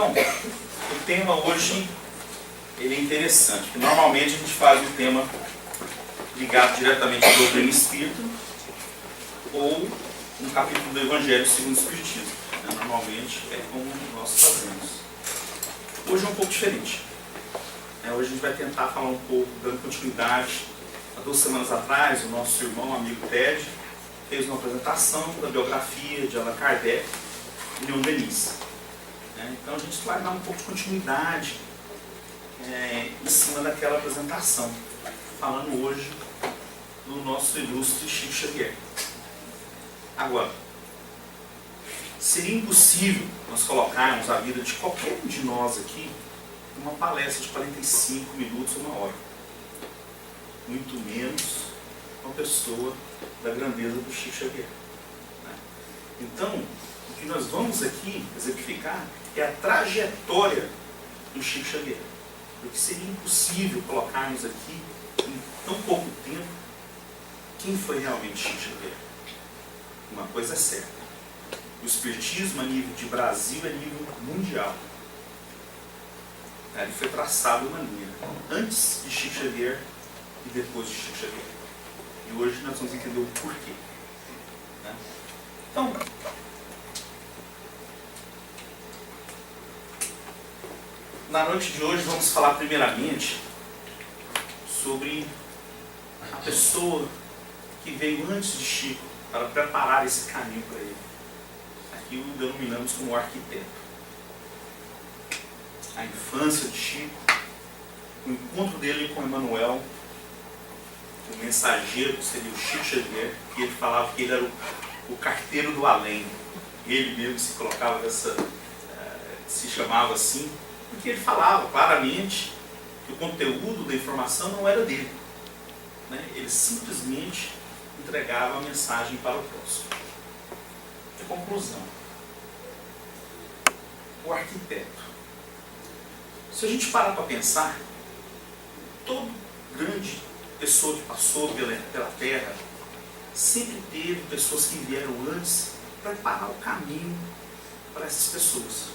Então, o tema hoje ele é interessante, porque normalmente a gente faz um tema ligado diretamente ao doutrina espírita ou um capítulo do Evangelho segundo o Espiritismo. Normalmente é como nós fazemos. Hoje é um pouco diferente. Hoje a gente vai tentar falar um pouco, dando continuidade. Há 2 semanas atrás, o nosso irmão, amigo Ted, fez uma apresentação da biografia de Allan Kardec e Leon Denis. Então a gente vai dar um pouco de continuidade em cima daquela apresentação, falando hoje do nosso ilustre Chico Xavier. Agora, seria impossível nós colocarmos a vida de qualquer um de nós aqui numa palestra de 45 minutos ou 1 hora. Muito menos uma pessoa da grandeza do Chico Xavier. Então, o que nós vamos aqui exemplificar é a trajetória do Chico Xavier. Porque seria impossível colocarmos aqui, em tão pouco tempo, quem foi realmente Chico Xavier. Uma coisa é certa: o espiritismo a nível de Brasil é a nível mundial. Ele foi traçado uma linha antes de Chico Xavier e depois de Chico Xavier. E hoje nós vamos entender o porquê. Então, na noite de hoje vamos falar primeiramente sobre a pessoa que veio antes de Chico para preparar esse caminho para ele. Aqui o denominamos como arquiteto. A infância de Chico, o encontro dele com Emmanuel, o mensageiro, que seria o Chico Xavier, que ele falava que ele era o carteiro do além. Ele mesmo se colocava se chamava assim, porque ele falava claramente que o conteúdo da informação não era dele. Ele simplesmente entregava a mensagem para o próximo. De conclusão, o arquiteto. Se a gente parar para pensar, toda grande pessoa que passou pela Terra sempre teve pessoas que vieram antes preparar o caminho para essas pessoas.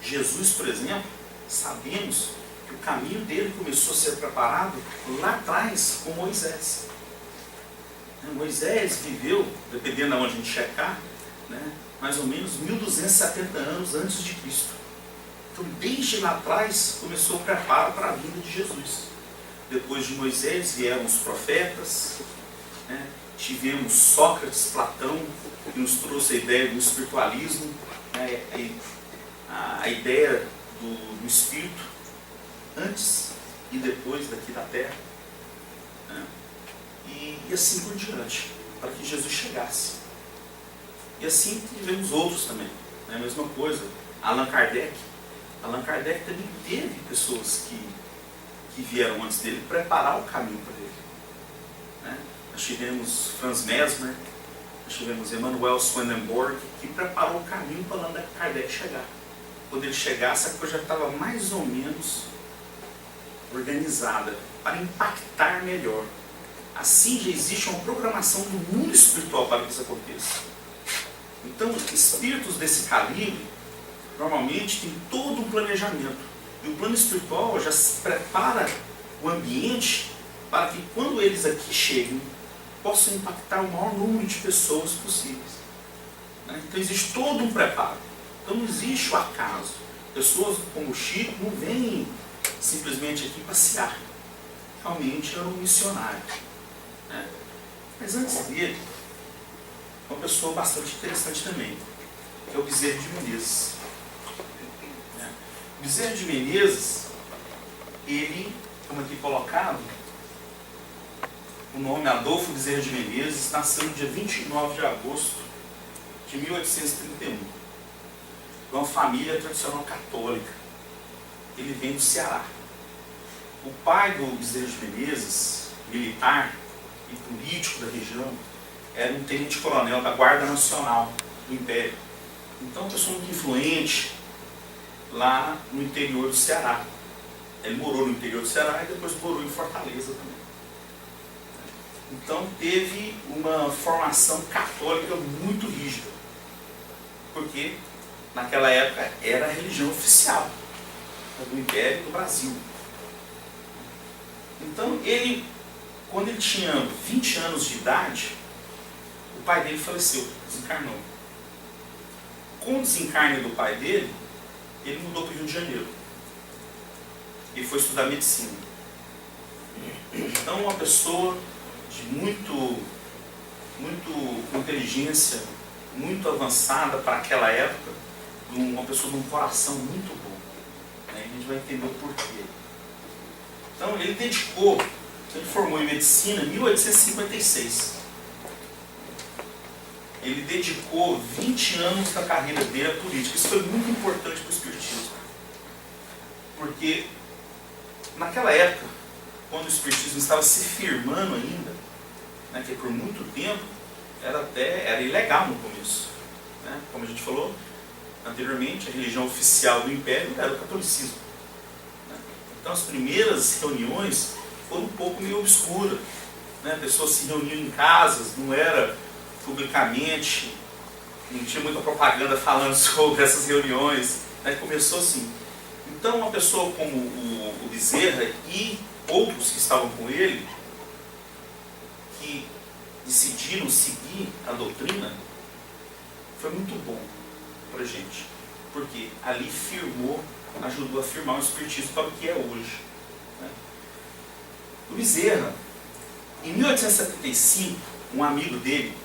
Jesus, por exemplo, sabemos que o caminho dele começou a ser preparado lá atrás com Moisés. Moisés viveu, dependendo de onde a gente checar, mais ou menos 1270 anos antes de Cristo. Então, desde lá atrás, começou o preparo para a vinda de Jesus. Depois de Moisés vieram os profetas, tivemos Sócrates, Platão, que nos trouxe a ideia do espiritualismo, a ideia do espírito antes e depois daqui da terra, e assim por diante, para que Jesus chegasse. E assim tivemos outros também, a mesma coisa. Allan Kardec também teve pessoas que vieram antes dele preparar o caminho para ele. Nós tivemos Franz Mesmer, nós tivemos Emanuel Swedenborg, que preparou o caminho para Allan Kardec chegar. Quando ele chegasse, a coisa já estava mais ou menos organizada para impactar melhor. Assim já existe uma programação do mundo espiritual para que isso aconteça. Então, espíritos desse calibre normalmente tem todo um planejamento. E o plano espiritual já se prepara o ambiente para que quando eles aqui cheguem, possam impactar o maior número de pessoas possíveis. Então existe todo um preparo. Então não existe o acaso. Pessoas como o Chico não vêm simplesmente aqui passear. Realmente era um missionário. Mas antes dele, uma pessoa bastante interessante também, que é o Bezerra de Menezes. O Bezerra de Menezes, ele, como aqui colocado, o nome Adolfo Bezerra de Menezes, nasceu no dia 29 de agosto de 1831. De uma família tradicional católica. Ele vem do Ceará. O pai do Bezerra de Menezes, militar e político da região, era um tenente-coronel da Guarda Nacional do Império. Então, uma pessoa muito influente lá no interior do Ceará. Ele morou no interior do Ceará e depois morou em Fortaleza também. Então, teve uma formação católica muito rígida. Porque naquela época, era a religião oficial do Império do Brasil. Então, ele, quando ele tinha 20 anos de idade, o pai dele faleceu, desencarnou. Com o desencarne do pai dele, ele mudou para o Rio de Janeiro. Ele foi estudar medicina. Então, uma pessoa de muito com inteligência, muito avançada para aquela época, uma pessoa de um coração muito bom. Né? A gente vai entender o porquê. Então, ele formou em medicina em 1856. Ele dedicou 20 anos da carreira dele à política. Isso foi muito importante para o espiritismo. Porque, naquela época, quando o espiritismo estava se firmando ainda, né, que por muito tempo era ilegal no começo. Né? Como a gente falou anteriormente, a religião oficial do Império era o catolicismo. Né? Então, as primeiras reuniões foram um pouco meio obscuras. Né? Pessoas se reuniam em casas, não era publicamente, não tinha muita propaganda falando sobre essas reuniões. Né? Começou assim. Então, uma pessoa como o Bezerra e outros que estavam com ele, que decidiram seguir a doutrina, foi muito bom para a gente. Porque ali ajudou a firmar o espiritismo para o que é hoje. Né? O Bezerra, em 1875, um amigo dele,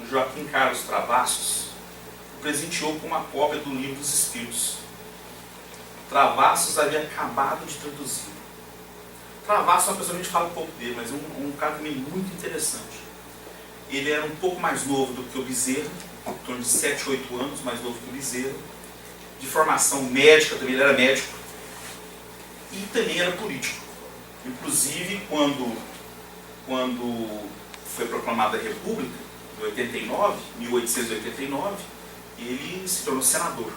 o Joaquim Carlos Travassos, o presenteou com uma cópia do Livro dos Espíritos. Travassos havia acabado de traduzir. Travassos é uma pessoa que a gente fala um pouco dele, mas é um cara também muito interessante. Ele era um pouco mais novo do que o Bezerra, em torno de 7, 8 anos, mais novo que o Bezerra. De formação médica, também ele era médico. E também era político. Inclusive, quando foi proclamada a República, em 1889, ele se tornou senador.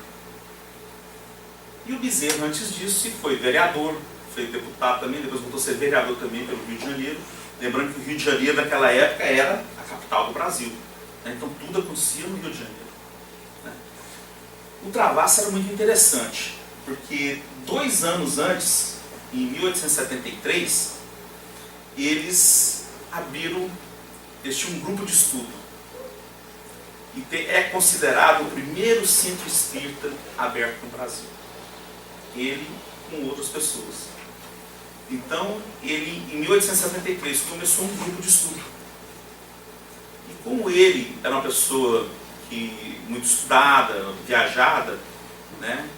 E o Bezerra, antes disso, foi vereador, foi deputado também, depois voltou a ser vereador também pelo Rio de Janeiro. Lembrando que o Rio de Janeiro, naquela época, era a capital do Brasil. Então, tudo acontecia no Rio de Janeiro. O Travassos era muito interessante, porque 2 anos antes, em 1873, eles tinham um grupo de estudo. E é considerado o primeiro centro espírita aberto no Brasil. Ele com outras pessoas. Então, ele, em 1873, começou um grupo de estudo. E como ele era uma pessoa muito estudada, viajada, né,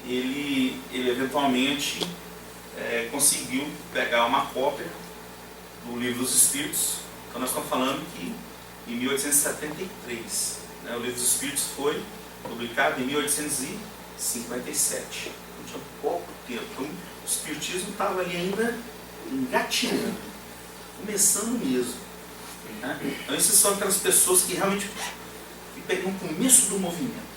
ele eventualmente conseguiu pegar uma cópia do Livro dos Espíritos. Então, nós estamos falando que em 1873, né, o Livro dos Espíritos foi publicado em 1857. Então, tinha pouco tempo. Então, o espiritismo estava ali ainda engatinhando, começando mesmo. Né? Então, essas são aquelas pessoas que realmente pegam no começo do movimento.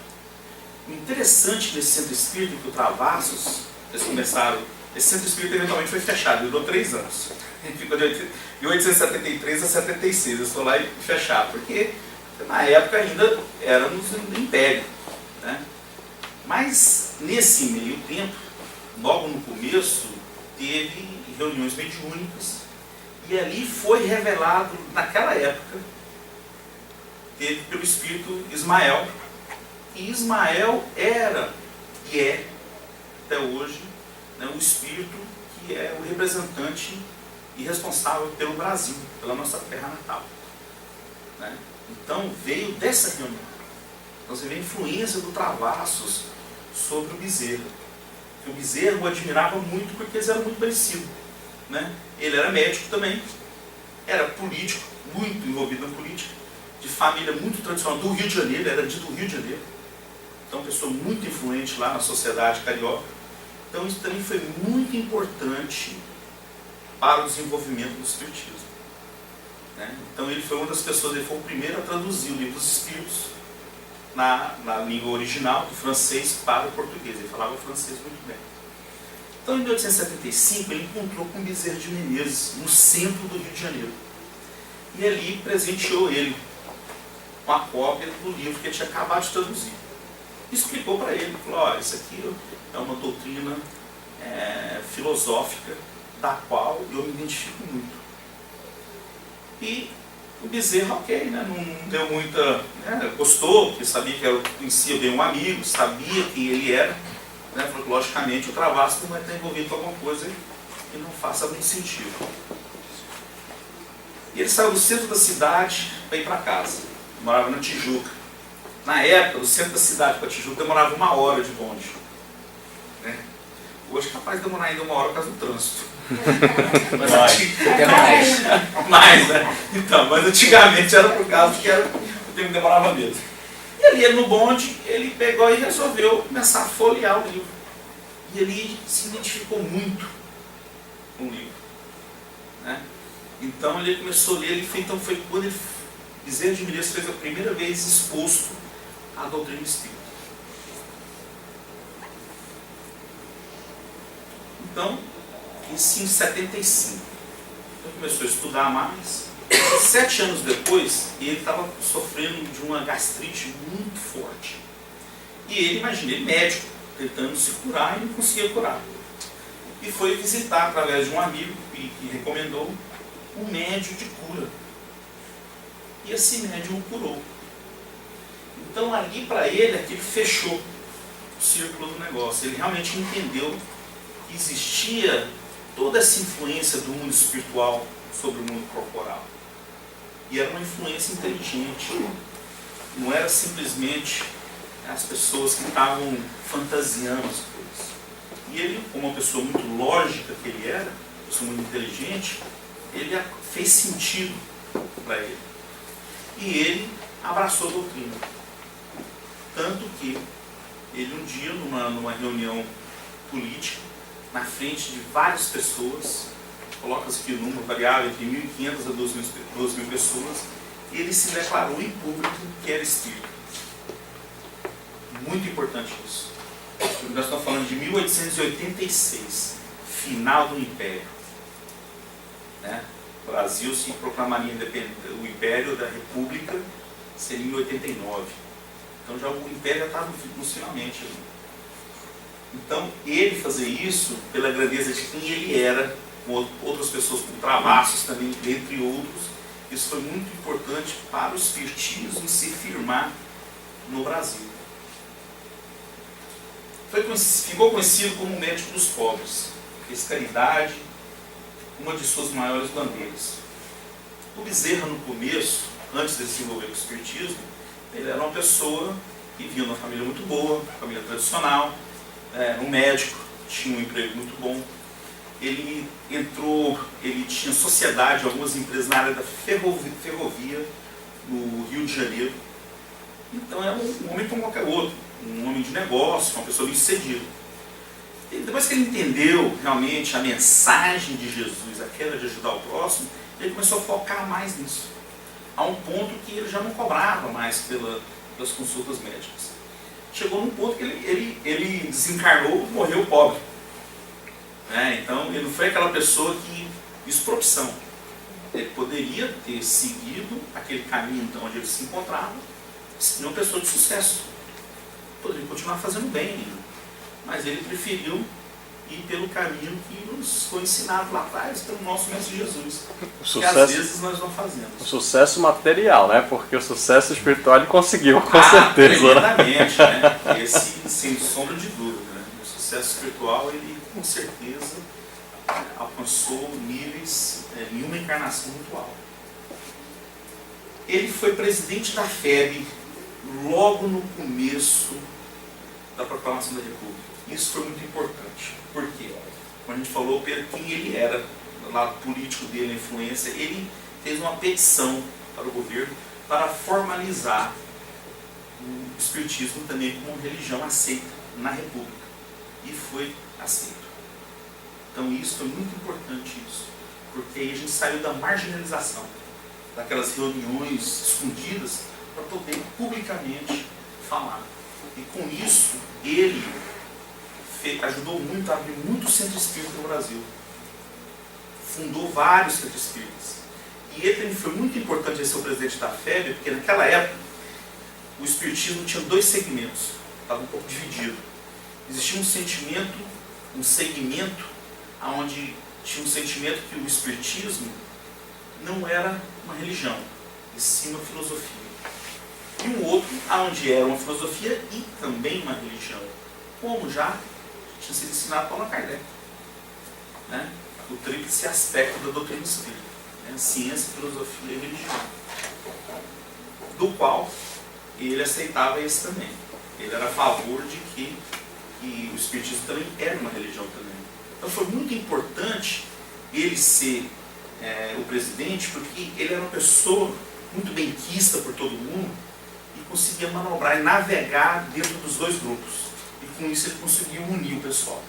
O interessante desse centro espírita que o Travassos, eles começaram. Esse centro espírita eventualmente foi fechado, durou 3 anos. Ele ficou de 1873 a 76. Eles foram lá e fecharam, porque na época ainda éramos no Império. Né? Mas nesse meio tempo, logo no começo, teve reuniões mediúnicas, e ali foi revelado, naquela época, teve pelo espírito Ismael, e Ismael era e é, até hoje, né, o espírito que é o representante e responsável pelo Brasil, pela nossa terra natal. Né? Então veio dessa reunião. Então você vê a influência do Travassos sobre o Bezerra. O Bezerra o admirava muito porque eles eram muito parecidos. Né? Ele era médico também, era político, muito envolvido na política, de família muito tradicional do Rio de Janeiro, era do Rio de Janeiro. Então, pessoa muito influente lá na sociedade carioca. Então, isso também foi muito importante para o desenvolvimento do espiritismo. Né? Então, ele foi uma das pessoas, ele foi o primeiro a traduzir o Livro dos Espíritos na língua original, do francês para o português. Ele falava francês muito bem. Então, em 1875, ele encontrou com Bezerra de Menezes, no centro do Rio de Janeiro. E ali presenteou ele com a cópia do livro que ele tinha acabado de traduzir. explicou para ele, falou, ó, isso aqui é uma doutrina filosófica da qual eu me identifico muito. E o Bezerra, ok, né, não deu muita, né, gostou, porque sabia que eu conhecia bem um amigo, sabia quem ele era, né, falou que logicamente o Travassos não vai estar envolvido com alguma coisa que não faça muito sentido. E ele saiu do centro da cidade para ir para casa, morava na Tijuca. Na época, do centro da cidade para Tijuca demorava 1 hora de bonde. Né? Hoje é capaz de demorar ainda 1 hora por causa do trânsito. Mais, né? Então, mas antigamente era por causa que o tempo demorava mesmo. E ali no bonde, ele pegou e resolveu começar a folhear o livro. E ele se identificou muito com o livro. Né? Então ele começou a ler, então foi quando ele, Bezerra de Menezes fez a primeira vez exposto à doutrina espírita. Então, isso em 75. Ele começou a estudar mais. 7 anos depois, ele estava sofrendo de uma gastrite muito forte. E ele, imagina, ele médico, tentando se curar e não conseguia curar. E foi visitar, através de um amigo que recomendou, um médium de cura. E esse médium o curou. Então, ali para ele, aquilo fechou o círculo do negócio. Ele realmente entendeu que existia toda essa influência do mundo espiritual sobre o mundo corporal. E era uma influência inteligente. Não era simplesmente as pessoas que estavam fantasiando as coisas. E ele, como uma pessoa muito lógica que ele era, uma pessoa muito inteligente, ele fez sentido para ele. E ele abraçou a doutrina. Tanto que ele um dia, numa reunião política, na frente de várias pessoas, coloca-se aqui o número variável entre 1.500 a 2.000 pessoas, e ele se declarou em público que era espírita. Muito importante isso. Nós estamos falando de 1886, final do Império. Né? O Brasil se proclamaria independente, o Império da República seria em 1889. Então já o Império já estava finalmente ali. Então ele fazer isso pela grandeza de quem ele era, com outras pessoas como Travassos também, entre outros, isso foi muito importante para o espiritismo se firmar no Brasil. Ficou conhecido como o médico dos pobres, fez caridade, uma de suas maiores bandeiras. O Bezerra, no começo, antes de se envolver com o espiritismo, ele era uma pessoa que vivia numa família muito boa, família tradicional, um médico, tinha um emprego muito bom. Ele tinha sociedade, algumas empresas na área da ferrovia no Rio de Janeiro. Então era um homem como qualquer outro, um homem de negócio, uma pessoa bem-sucedida. E depois que ele entendeu realmente a mensagem de Jesus, aquela de ajudar o próximo, ele começou a focar mais nisso. A um ponto que ele já não cobrava mais pelas consultas médicas. Chegou num ponto que ele desencarnou, morreu pobre. Então ele não foi aquela pessoa que, isso por opção, ele poderia ter seguido aquele caminho onde ele se encontrava, seria uma pessoa de sucesso, poderia continuar fazendo bem ainda, mas ele preferiu ir pelo caminho que nos foi ensinado lá atrás pelo nosso Mestre Jesus, que às vezes nós não fazemos. O sucesso material, né? Porque o sucesso espiritual ele conseguiu, com certeza. Tremendamente, né? Esse, sem sombra de dúvida, né? O sucesso espiritual, ele com certeza alcançou níveis em uma encarnação muito alta. Ele foi presidente da FEB logo no começo da proclamação da República. Isso foi muito importante. Por quê? Quando a gente falou quem ele era, o lado político dele, a influência, ele fez uma petição para o governo para formalizar o espiritismo também como uma religião aceita na República. E foi aceito. Então isso foi muito importante, isso, porque aí a gente saiu da marginalização, daquelas reuniões escondidas, para poder publicamente falar. E com isso, ele ajudou muito a abrir muitos centros espíritas no Brasil. Fundou vários centros espíritas. E ele também foi muito importante ser o presidente da FEB, porque naquela época o espiritismo tinha 2 segmentos. estava um pouco dividido. Existia um sentimento, um segmento, onde tinha um sentimento que o espiritismo não era uma religião, e sim uma filosofia. E um outro, onde era uma filosofia e também uma religião, como já tinha sido ensinado por Allan Kardec. Né? O tríplice aspecto da doutrina espírita, né? Ciência, filosofia e religião, do qual ele aceitava esse também. Ele era a favor de que o espiritismo também era uma religião também. Então foi muito importante ele ser o presidente, porque ele era uma pessoa muito benquista por todo mundo e conseguia manobrar e navegar dentro dos dois grupos. E com isso ele conseguiu unir o pessoal.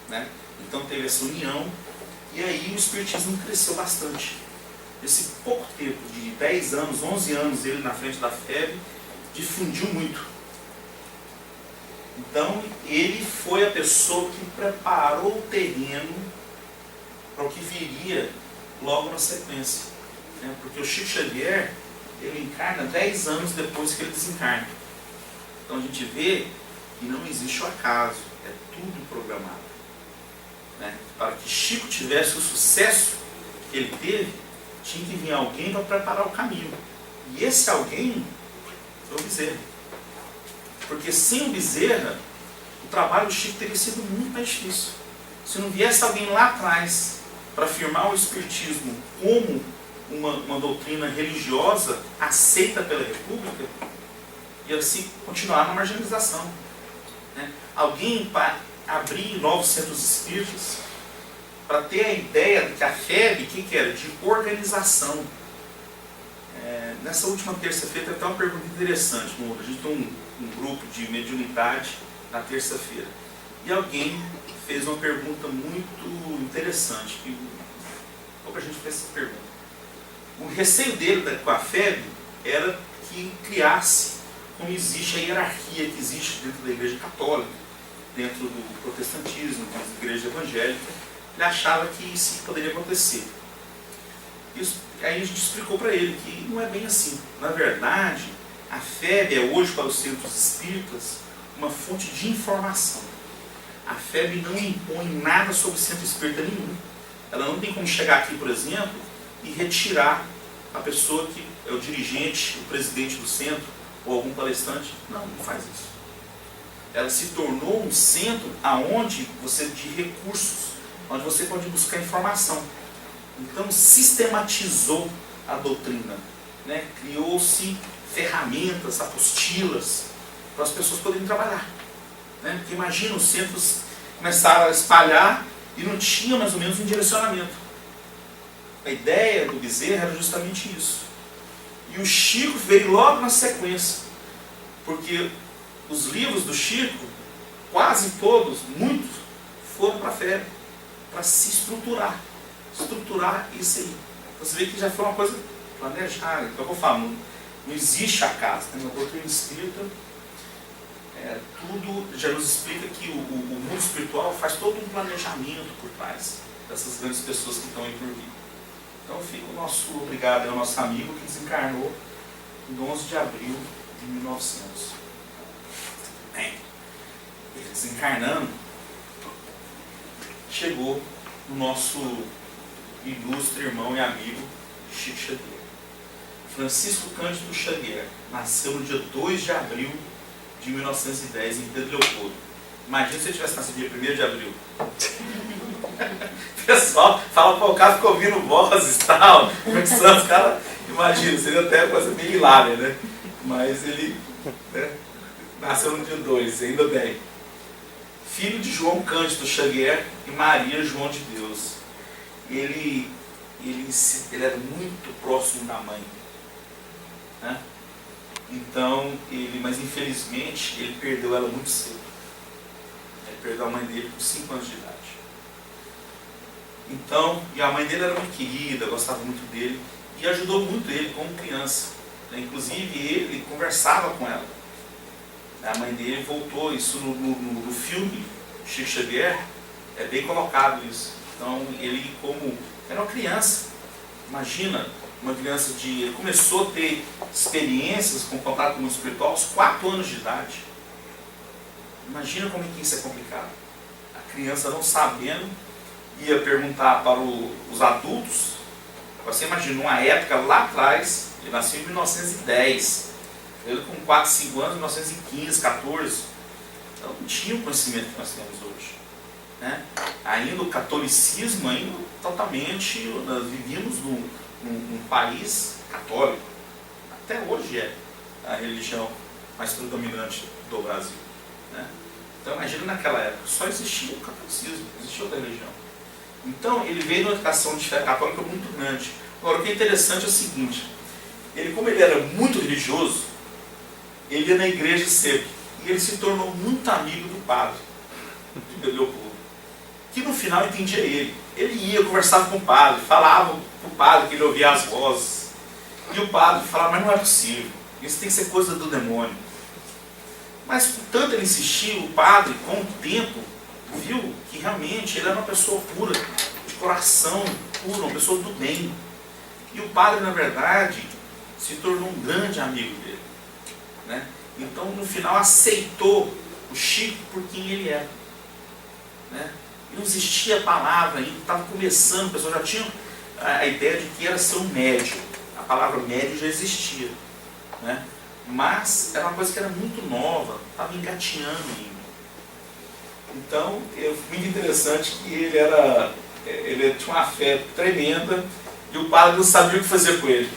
Né? Então teve essa união e aí o espiritismo cresceu bastante. Esse pouco tempo, de 10 anos, 11 anos, ele na frente da FEB, difundiu muito. Então, ele foi a pessoa que preparou o terreno para o que viria logo na sequência. Né? Porque o Chico Xavier, ele encarna 10 anos depois que ele desencarna. Então a gente vê que não existe o acaso, é tudo programado. Né? Para que Chico tivesse o sucesso que ele teve, tinha que vir alguém para preparar o caminho. E esse alguém foi o Bezerra. Porque sem o Bezerra, o trabalho do Chico teria sido muito mais difícil. Se não viesse alguém lá atrás para afirmar o espiritismo como uma doutrina religiosa aceita pela República, ia assim continuar na marginalização. Né? Alguém para abrir novos centros espíritas, para ter a ideia de que a FEB, o que era? De organização. Nessa última terça-feira tem até uma pergunta interessante. A gente tem um grupo de mediunidade na terça-feira. E alguém fez uma pergunta muito interessante. Que pouca gente fez essa pergunta. O receio dele com a FEB era que criasse, como existe a hierarquia que existe dentro da Igreja Católica, dentro do protestantismo, dentro da Igreja Evangélica. Ele achava que isso poderia acontecer. Aí a gente explicou para ele que não é bem assim. Na verdade, a FEB é hoje para os centros espíritas uma fonte de informação. A FEB não impõe nada sobre o centro espírita nenhum. Ela não tem como chegar aqui, por exemplo, e retirar a pessoa que é o dirigente, o presidente do centro, ou algum palestrante. Não faz isso. Ela se tornou um centro aonde você de recursos, onde você pode buscar informação. Então sistematizou a doutrina, né? Criou-se ferramentas, apostilas, para as pessoas poderem trabalhar. Né? Porque imagina, os centros começaram a espalhar e não tinha mais ou menos um direcionamento. A ideia do Bezerra era justamente isso. E o Chico veio logo na sequência, porque os livros do Chico, quase todos, muitos, foram para a FEB, para se estruturar isso aí. Você vê que já foi uma coisa planejada. Então eu vou falar, não existe acaso. Na doutrina espírita, tudo já nos explica que o mundo espiritual faz todo um planejamento por trás dessas grandes pessoas que estão aí por vir. Então fica o nosso obrigado ao nosso amigo que desencarnou em 11 de abril de 1900. Bem, ele desencarnando, chegou o nosso ilustre irmão e amigo Chico Xavier. Francisco Cândido Xavier nasceu no dia 2 de abril de 1910 em Pedro Leopoldo. Imagina se ele tivesse nascido dia 1º de abril. O pessoal fala, pô, o cara ficou ouvindo vozes e tal, Santos, cara, imagina, seria até coisa meio hilária, né? Mas ele, né, nasceu no dia 2, ainda bem. Filho de João Cândido Xavier e Maria João de Deus. Ele era muito próximo da mãe. Né? Então, mas infelizmente, ele perdeu ela muito cedo. Ele perdeu a mãe dele com 5 anos de idade. Então, e a mãe dele era muito querida, gostava muito dele, e ajudou muito ele como criança. Inclusive, ele conversava com ela. A mãe dele voltou, isso no filme Chico Xavier, é bem colocado isso. Então, ele como era uma criança, imagina, uma criança ele começou a ter experiências com contato com o mundo espiritual aos 4 anos de idade. Imagina como é que isso é complicado. A criança não sabendo, ia perguntar para os adultos. Você imagina, numa época lá atrás, ele nasceu em 1910, ele com 4, 5 anos, 1915, 14, então não tinha o conhecimento que nós temos hoje. Né? Ainda o catolicismo, ainda totalmente, nós vivíamos num país católico. Até hoje é a religião mais predominante do Brasil. Né? Então imagina naquela época, só existia o catolicismo, não existia outra religião. Então ele veio de uma educação de fé católica muito grande. Agora o que é interessante é o seguinte, como ele era muito religioso, ele ia na igreja sempre. E ele se tornou muito amigo do padre, de Leopoldo, que no final entendia ele. Ele ia, conversava com o padre, falava para o padre que ele ouvia as vozes. E o padre falava, mas não é possível, isso tem que ser coisa do demônio. Mas, portanto, ele insistiu, o padre, com o tempo, viu que realmente ele era uma pessoa pura, de coração puro, uma pessoa do bem. E o padre, na verdade, se tornou um grande amigo dele. Né? Então, no final, aceitou o Chico por quem ele era. Né? Não existia palavra ainda, estava começando, o pessoal já tinha a ideia de que era ser um médium. A palavra médium já existia. Né? Mas era uma coisa que era muito nova, estava engatinhando ainda. Então, muito interessante que ele tinha uma fé tremenda e o padre não sabia o que fazer com ele.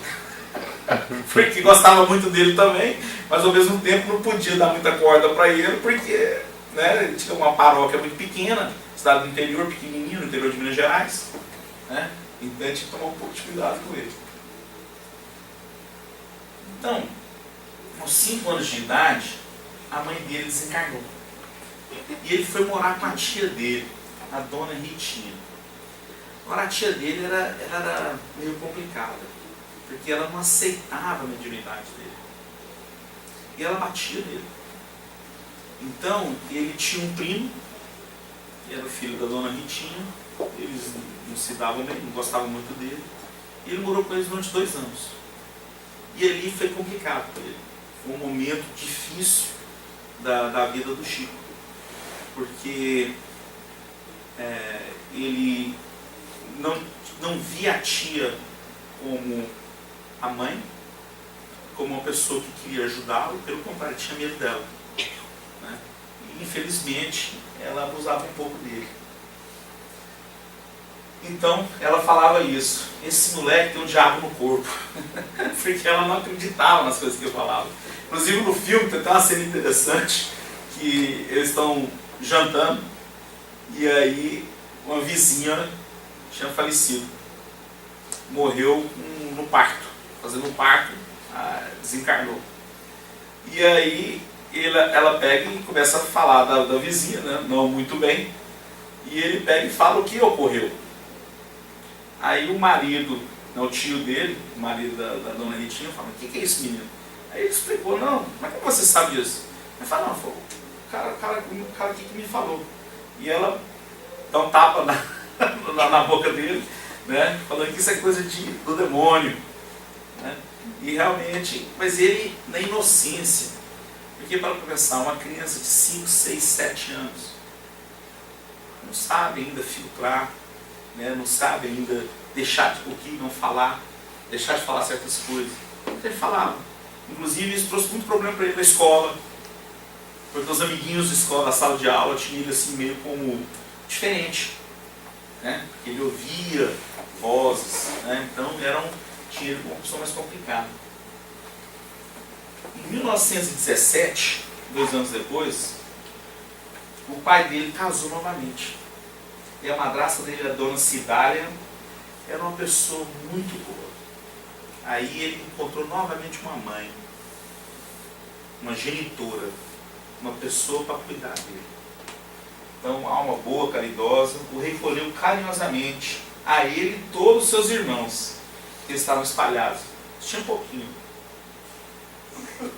Porque gostava muito dele também, mas ao mesmo tempo não podia dar muita corda para ele, porque né, ele tinha uma paróquia muito pequena, cidade do interior, pequenininho, no interior de Minas Gerais. Né? Então a gente tinha que tomar um pouco de cuidado com ele. Então, aos 5 anos de idade, a mãe dele desencarnou. E ele foi morar com a tia dele, a dona Ritinha. Agora a tia dele era meio complicada, porque ela não aceitava a mediunidade dele. E ela batia nele. Então, ele tinha um primo, que era o filho da dona Ritinha, eles não se davam bem, não gostavam muito dele, e ele morou com eles durante 2 anos. E ali foi complicado para ele. Foi um momento difícil da vida do Chico, porque ele não via a tia como a mãe, como uma pessoa que queria ajudá-lo, pelo contrário, tinha medo dela. Né? E infelizmente ela abusava um pouco dele. Então ela falava isso, esse moleque tem um diabo no corpo, porque ela não acreditava nas coisas que eu falava. Inclusive no filme tem uma cena interessante, que eles estão jantando, e aí uma vizinha tinha falecido, morreu no parto, fazendo um parto, desencarnou. E aí ela pega e começa a falar da vizinha, né? Não muito bem, e ele pega e fala o que ocorreu. Aí o marido, o tio dele, o marido da dona Ritinha, fala, o que é isso, menino? Aí ele explicou, não, mas como você sabe disso? Ele fala, não, foi o cara aqui que me falou. E ela dá um tapa na boca dele, né, falando que isso é coisa do demônio. Né? E realmente, mas ele na inocência, porque para começar, uma criança de 5, 6, 7 anos, não sabe ainda filtrar, né, não sabe ainda deixar de pouquinho, não falar, deixar de falar certas coisas. Então ele falava. Inclusive isso trouxe muito problema para ele na escola, porque os amiguinhos da escola, da sala de aula, tinham ele assim meio como diferente. Né? Porque ele ouvia vozes, né? Então tinha ele como uma pessoa mais complicada. Em 1917, 2 anos depois, o pai dele casou novamente. E a madrasta dele, a dona Cidália, era uma pessoa muito boa. Aí ele encontrou novamente uma mãe, uma genitora, uma pessoa para cuidar dele. Então, uma alma boa, caridosa, o recolheu carinhosamente a ele e todos os seus irmãos, que estavam espalhados. Tinha um pouquinho. Vocês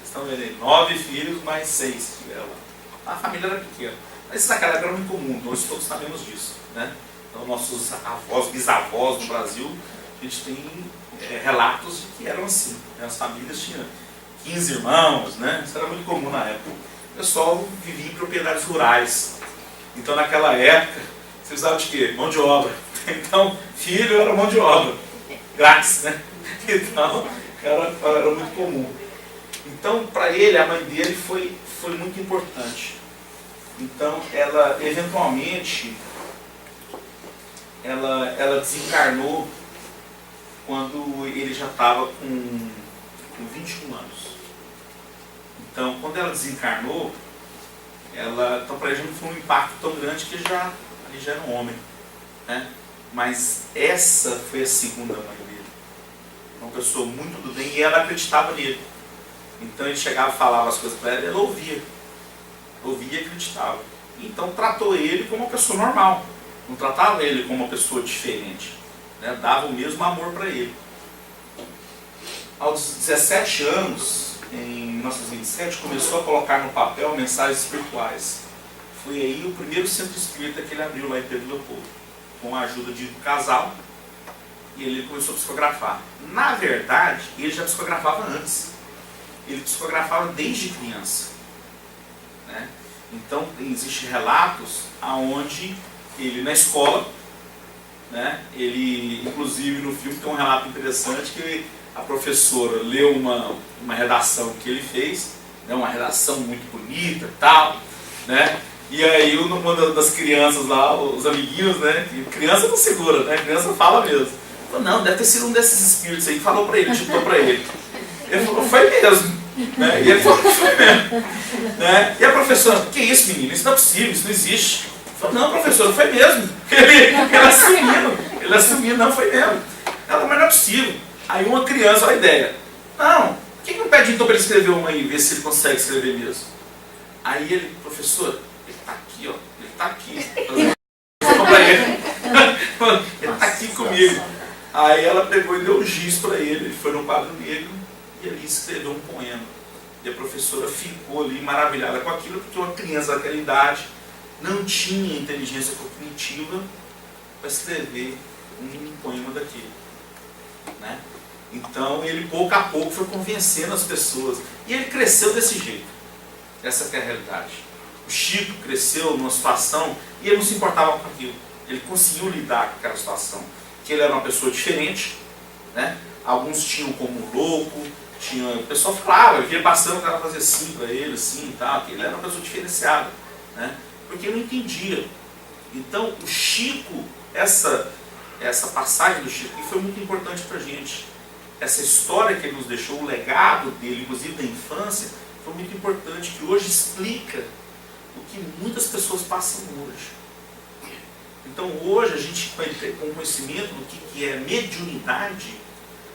estão vendo aí? 9 filhos, mais 6 tiveram lá. A família era pequena. Mas isso naquela época era muito comum, nós todos sabemos disso. Né? Então, nossos avós, bisavós no Brasil, a gente tem relatos de que eram assim. Né? As famílias tinham 15 irmãos, né? Isso era muito comum na época. pessoal vivia em propriedades rurais. Então naquela época, você precisava de quê? Mão de obra. Então, filho era mão de obra. Grátis, né? Então, era muito comum. Então, para ele, a mãe dele foi muito importante. Então, ela, eventualmente, ela desencarnou quando ele já estava com 21 anos. Então, quando ela desencarnou, então para ele não foi um impacto tão grande que ele já era um homem, né? Mas essa foi a segunda mãe dele. Uma pessoa muito do bem, e ela acreditava nele. Então ele chegava e falava as coisas para ela, ela ouvia e acreditava. Então tratou ele como uma pessoa normal, não tratava ele como uma pessoa diferente, né? Dava o mesmo amor para ele. Aos 17 anos, em 1927, começou a colocar no papel mensagens espirituais. Foi aí o primeiro centro espírita que ele abriu lá em Pedro Leopoldo, com a ajuda de um casal, e ele começou a psicografar. Na verdade, ele já psicografava antes. Ele psicografava desde criança, né? Então, existem relatos aonde ele, na escola, né, ele, inclusive no filme tem um relato interessante que a professora leu uma redação que ele fez, né, uma redação muito bonita e tal, né? E aí uma das crianças lá, os amiguinhos, né? Criança não segura, né? Criança fala mesmo. Falou, não, deve ter sido um desses espíritos aí que falou pra ele, chutou pra ele. Ele falou, foi mesmo. Né? E ele falou, foi mesmo. Né? E a professora, que isso, menino? Isso não é possível, isso não existe. Ele falou, não, professora, foi mesmo. Ele assumiu, não, foi mesmo. Ela, mas não é possível. Aí uma criança, olha a ideia. Não, por que não pede então para ele escrever uma aí, ver se ele consegue escrever mesmo? Aí ele, professor, ele está aqui, ó, ele está aqui. Ele está aqui comigo. Aí ela pegou e deu um giz para ele foi no quadro negro e ali escreveu um poema. E a professora ficou ali maravilhada com aquilo, porque uma criança daquela idade não tinha inteligência cognitiva para escrever um poema daquele, né? Então ele pouco a pouco foi convencendo as pessoas. E ele cresceu desse jeito. Essa que é a realidade. O Chico cresceu numa situação e ele não se importava com aquilo. Ele conseguiu lidar com aquela situação. Que ele era uma pessoa diferente, né? Alguns tinham como louco, o pessoal falava, eu via passando, o cara fazia assim para ele, assim e tal, que ele era uma pessoa diferenciada, né? Porque eu não entendia. Então o Chico, essa passagem do Chico foi muito importante para a gente. Essa história que ele nos deixou, o legado dele, inclusive da infância, foi muito importante, que hoje explica o que muitas pessoas passam hoje. Então hoje a gente, com conhecimento do que é mediunidade,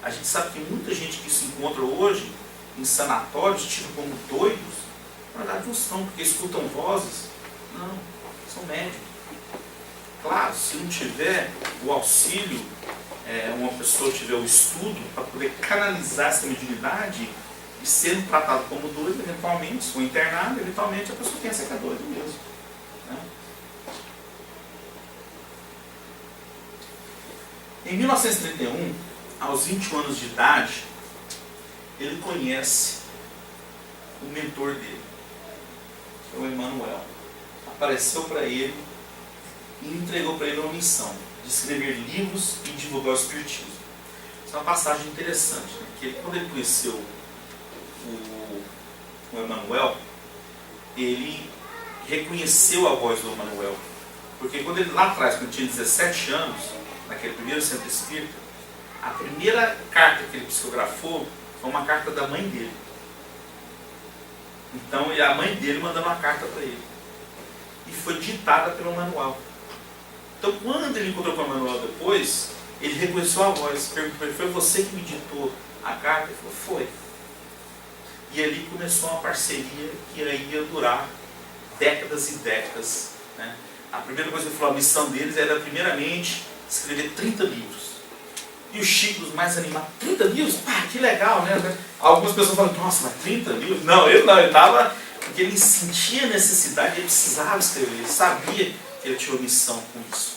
a gente sabe que muita gente que se encontra hoje em sanatórios, tido como doidos, na verdade não são, porque escutam vozes. Não, são médicos. Claro, se não tiver o auxílio, uma pessoa tiver o estudo para poder canalizar essa mediunidade e sendo tratado como doido, eventualmente, se for internado, eventualmente a pessoa pensa que é doido mesmo, né? Em 1931, aos 21 anos de idade, ele conhece o mentor dele, que é o Emmanuel. Apareceu para ele e entregou para ele uma missão de escrever livros e divulgar o espiritismo. Isso é uma passagem interessante, né? Que quando ele conheceu o Emmanuel, ele reconheceu a voz do Emmanuel. Porque quando ele lá atrás, quando tinha 17 anos, naquele primeiro centro espírita, a primeira carta que ele psicografou foi uma carta da mãe dele. Então, a mãe dele mandando uma carta para ele. E foi ditada pelo Emmanuel. Então, quando ele encontrou com o Emmanuel depois, ele reconheceu a voz. Perguntou para ele, foi você que me ditou a carta? Ele falou, foi. E ali começou uma parceria que ia durar décadas e décadas, né? A primeira coisa que ele falou, a missão deles era, primeiramente, escrever 30 livros. E o Chico, dos mais animados, 30 livros? Ah, que legal, né? Algumas pessoas falam, nossa, mas 30 livros? Não, ele estava, porque ele sentia a necessidade, ele precisava escrever, ele sabia que ele tinha uma missão com isso.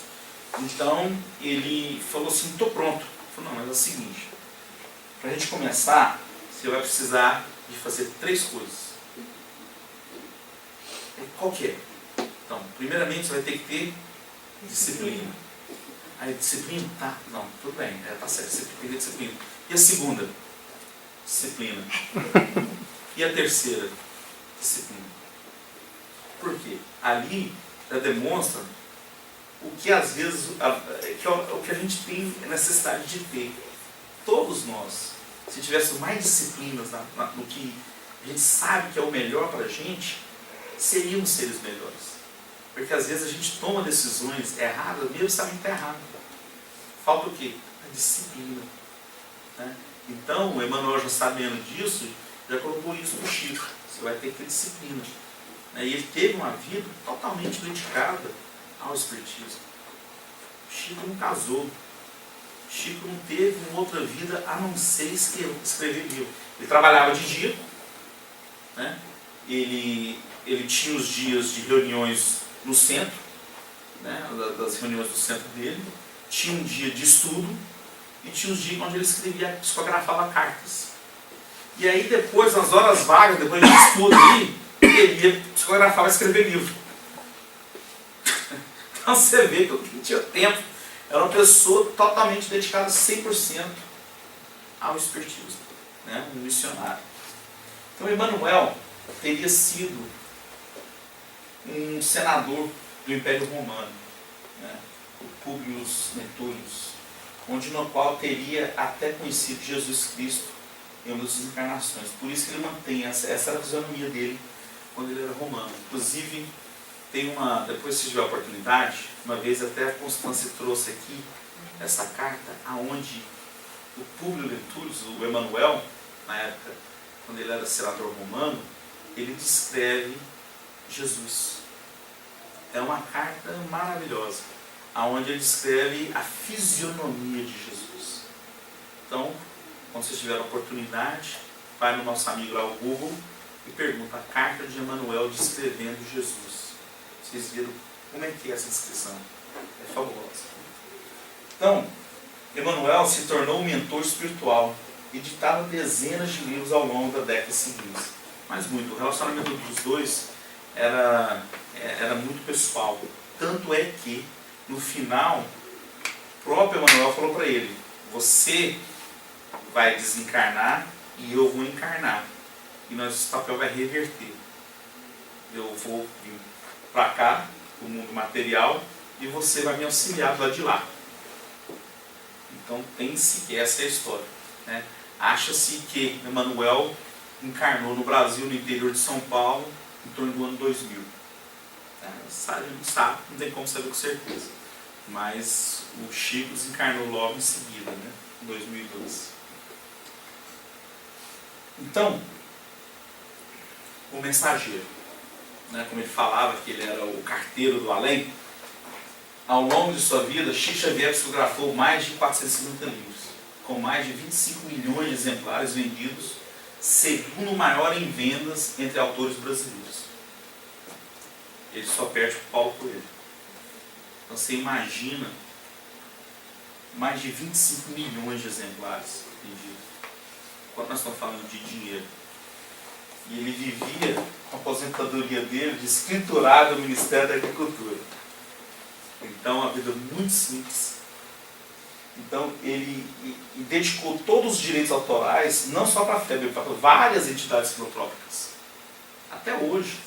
Então, ele falou assim, estou pronto. Ele falou, não, mas é o seguinte, para a gente começar, você vai precisar de fazer 3 coisas. Qual que é? Então, primeiramente você vai ter que ter disciplina. Aí, disciplina? Tá, não, tudo bem, tá certo, você tem que ter disciplina. E a segunda? Disciplina. E a terceira? Disciplina. Por quê? Ali já demonstra o que às vezes, o que a gente tem necessidade de ter. Todos nós, se tivéssemos mais disciplinas no que a gente sabe que é o melhor para a gente, seríamos seres melhores. Porque às vezes a gente toma decisões erradas, mesmo sabendo que está errado. Falta o quê? A disciplina. Né? Então, o Emmanuel, já sabendo disso, já colocou isso no Chico. Você vai ter que ter disciplina. E ele teve uma vida totalmente dedicada ao espiritismo. Chico não casou. Chico não teve uma outra vida a não ser escrever livro. Ele trabalhava de dia, né? Ele tinha os dias de reuniões no centro, né? Das reuniões do centro dele, tinha um dia de estudo e tinha os dias onde ele escrevia, psicografava cartas. E aí depois, nas horas vagas, depois de estudo ali, ele ia psicografar e escrever livro. Então você vê que ele tinha tempo. Era uma pessoa totalmente dedicada 100% ao espiritismo, né? Um missionário. Então Emmanuel teria sido um senador do Império Romano, né? O Publio Neturius, onde no qual teria até conhecido Jesus Cristo em uma das suas encarnações. Por isso que ele mantém essa era a fisionomia dele quando ele era romano. Inclusive, tem depois se tiver a oportunidade, uma vez até a Constância trouxe aqui essa carta, aonde o Publio Neturius, o Emmanuel, na época, quando ele era senador romano, ele descreve Jesus. É uma carta maravilhosa, aonde ele descreve a fisionomia de Jesus. Então, quando vocês tiverem a oportunidade, vai no nosso amigo lá, o Google, e pergunta a carta de Emmanuel descrevendo Jesus. Vocês viram como é que é essa descrição? É fabulosa. Então, Emmanuel se tornou um mentor espiritual e ditava dezenas de livros ao longo da década seguinte. Mas muito, o relacionamento dos dois era muito pessoal. Tanto é que, no final, o próprio Emmanuel falou para ele: você vai desencarnar e eu vou encarnar. E esse papel vai reverter. Eu vou vir para cá, o mundo material, e você vai me auxiliar do lado de lá. Então tem-se que essa é a história, né? Acha-se que Emmanuel encarnou no Brasil, no interior de São Paulo, em torno do ano 2000. A gente não sabe, não tem como saber com certeza. Mas o Chico desencarnou logo em seguida, né? Em 2012. Então, o mensageiro, né? Como ele falava que ele era o carteiro do além, ao longo de sua vida, Chico Xavier psicografou mais de 450 livros, com mais de 25 milhões de exemplares vendidos, segundo maior em vendas entre autores brasileiros. Ele só perde para Paulo Coelho. Então você imagina mais de 25 milhões de exemplares vendidos. Quando nós estamos falando de dinheiro. E ele vivia com a aposentadoria dele de escriturado do Ministério da Agricultura. Então, a vida muito simples. Então, ele dedicou todos os direitos autorais, não só para a FEB, para várias entidades filantrópicas. Até hoje.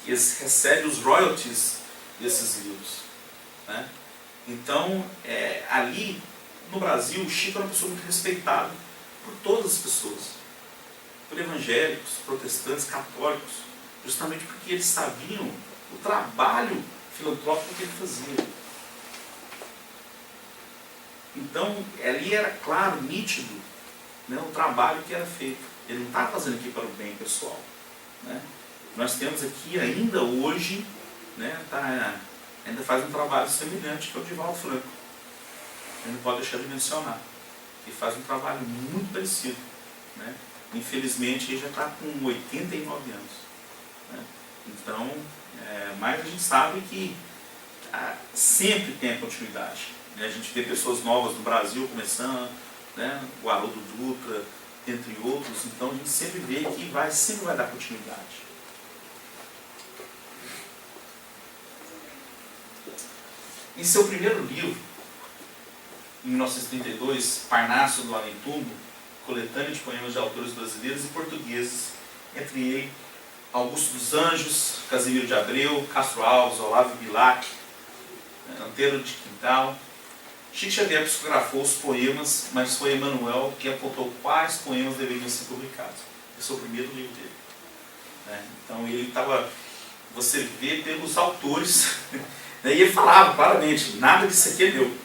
Eles recebem os royalties desses livros, né? Então, ali no Brasil, o Chico era uma pessoa muito respeitada por todas as pessoas. Por evangélicos, protestantes, católicos, justamente porque eles sabiam o trabalho filantrópico que ele fazia. Então, ali era claro, nítido, né, o trabalho que era feito. Ele não estava fazendo aqui para o bem pessoal, né? Nós temos aqui ainda hoje, né, ainda faz um trabalho semelhante que é o Divaldo Franco. A gente não pode deixar de mencionar. Ele faz um trabalho muito parecido, né? Infelizmente ele já está com 89 anos. Né? Então, mas a gente sabe que sempre tem a continuidade. Né? A gente vê pessoas novas no Brasil começando, né? O Haroldo Dutra, entre outros. Então a gente sempre vê que sempre vai dar continuidade. Em seu primeiro livro, em 1932, Parnaso do Além-Túmulo, coletânea de poemas de autores brasileiros e portugueses, entre ele Augusto dos Anjos, Casimiro de Abreu, Castro Alves, Olavo Bilac, Antero de Quintal. Chico Xavier psicografou os poemas, mas foi Emmanuel que apontou quais poemas deveriam ser publicados. Esse é o primeiro livro dele. Então ele estava, você vê pelos autores, e ele falava claramente, nada disso aqui é meu.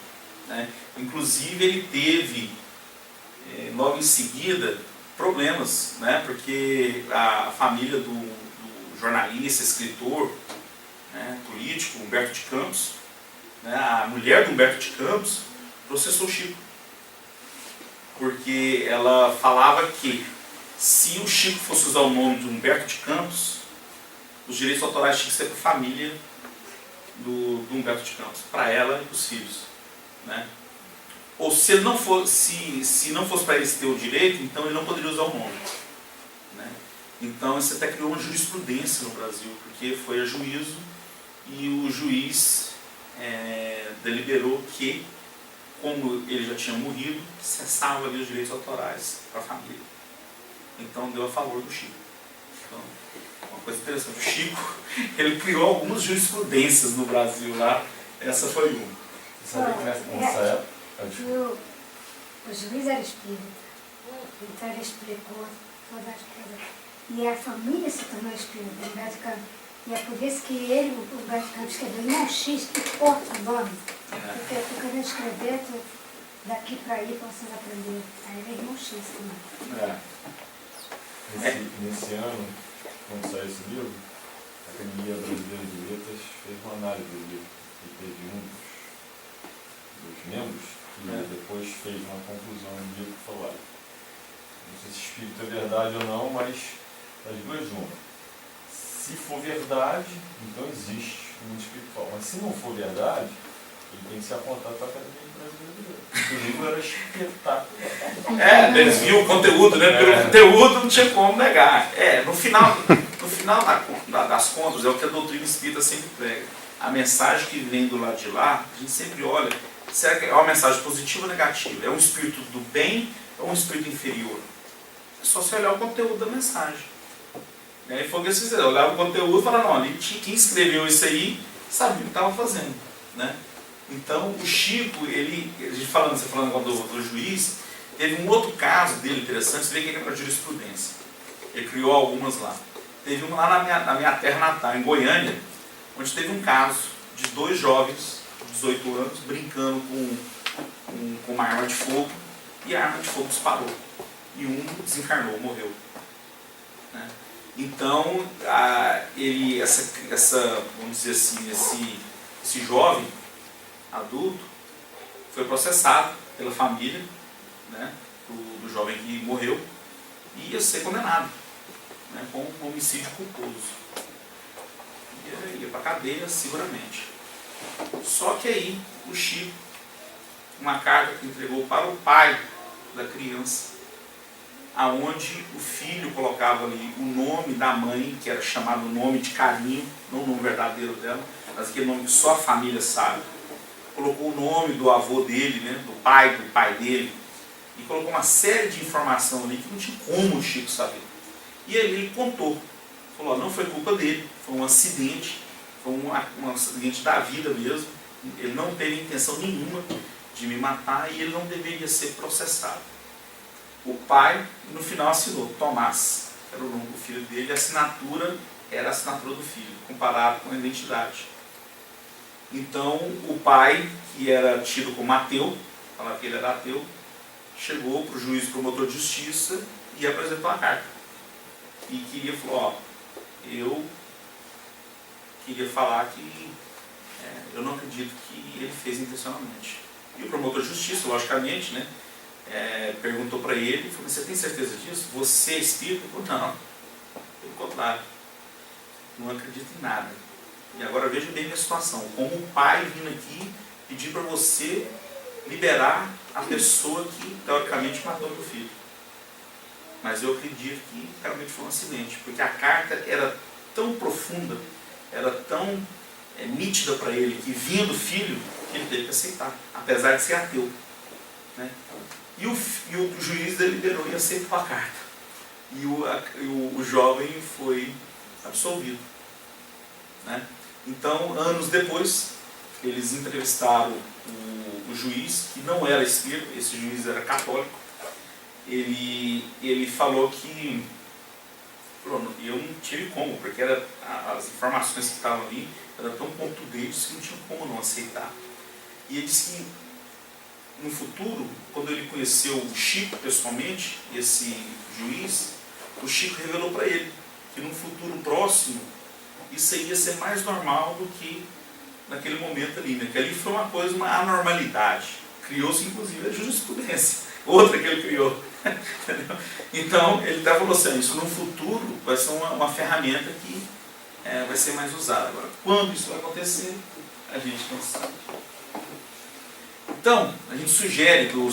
Inclusive ele teve, logo em seguida, problemas, porque a família do jornalista, escritor, político, Humberto de Campos, a mulher do Humberto de Campos processou o Chico. Porque ela falava que se o Chico fosse usar o nome de Humberto de Campos, os direitos autorais tinham que ser para a família do Humberto de Campos, para ela e para os filhos. Ou se ele não fosse, se não fosse para eles ter o direito, então ele não poderia usar o nome. Então isso até criou uma jurisprudência no Brasil, porque foi a juízo e o juiz deliberou que, como ele já tinha morrido, cessava ali os direitos autorais para a família. Então deu a favor do Chico. Então, uma coisa interessante, o Chico, ele criou algumas jurisprudências no Brasil lá, essa foi uma. Sabe que nessa época... O juiz era espírita, então ele explicou todas as coisas. E a família se tornou espírita, Humberto Campos. E é por isso que ele, o Humberto Campos, escreveu Irmão X, que corta o nome. Porque eu estou querendo escrever, daqui para aí vocês aprender. Aí ele é Irmão X também. Nesse ano, quando saiu esse livro, a Academia Brasileira de Letras fez uma análise do livro. E teve um dos membros que depois fez uma conclusão no livro que falou: não sei se espírito é verdade ou não, mas das duas uma. Se for verdade, então existe o mundo espiritual. Mas se não for verdade, ele tem que ser apontado para a Academia Brasileira de Letras. O livro era espetacular. Eles viam o conteúdo, pelo conteúdo não tinha como negar. No final das contas, é o que a doutrina espírita sempre prega. A mensagem que vem do lado de lá, a gente sempre olha, será que é uma mensagem positiva ou negativa? É um espírito do bem ou um espírito inferior? É só você olhar o conteúdo da mensagem. E foi o que eles fizeram, olhar o conteúdo e falar, não, ali quem escreveu isso aí sabia o que estava fazendo. Então o Chico, você falando agora do juiz, teve um outro caso dele interessante, você vê que era a jurisprudência. Ele criou algumas lá. Teve uma lá na minha terra natal, em Goiânia, onde teve um caso de dois jovens, de 18 anos, brincando com uma arma de fogo, e a arma de fogo disparou. E um desencarnou, morreu. Então, vamos dizer assim, esse jovem adulto foi processado pela família, do jovem que morreu, e ia ser condenado, com um homicídio culposo. Ia para a cadeia seguramente. Só que aí o Chico, uma carta que entregou para o pai da criança, aonde o filho colocava ali o nome da mãe, que era chamado nome de carinho, não o nome verdadeiro dela, mas aquele nome que só a família sabe. Colocou o nome do avô dele, do pai dele, e colocou uma série de informação ali que não tinha como o Chico saber. E aí ele contou, falou, não foi culpa dele, foi um acidente, foi um acidente da vida mesmo, ele não teve intenção nenhuma de me matar e ele não deveria ser processado. O pai, no final, assinou Tomás, era o nome do filho dele, e a assinatura era a assinatura do filho, comparado com a identidade. Então, o pai, que era tido como ateu, falava que ele era ateu, chegou para o juiz promotor de justiça e apresentou a carta. E falou, eu queria falar que eu não acredito que ele fez intencionalmente. E o promotor de justiça, logicamente, perguntou para ele, falou, você tem certeza disso? Você é espírita? Ele falou, não, pelo contrário, não acredito em nada. E agora veja bem a minha situação, como o pai vindo aqui pedir para você liberar a pessoa que teoricamente matou meu filho. Mas eu acredito que realmente foi um acidente, porque a carta era tão profunda, era tão nítida para ele, que vinha do filho, que ele teve que aceitar, apesar de ser ateu. Né? E o juiz deliberou e aceitou a carta. E o jovem foi absolvido. Né? Então, anos depois, eles entrevistaram o juiz, que não era espírita, esse juiz era católico. Ele falou que eu não tive como, porque as informações que estavam ali eram tão contundentes que não tinha como não aceitar. E ele disse que no futuro, quando ele conheceu o Chico pessoalmente, esse juiz, o Chico revelou para ele que no futuro próximo isso ia ser mais normal do que naquele momento ali, né? Que ali foi uma anormalidade. Criou-se inclusive a jurisprudência, outra que ele criou. Então ele até falou assim, isso no futuro vai ser uma ferramenta que vai ser mais usada. Agora, quando isso vai acontecer, a gente não sabe. Então, a gente sugere o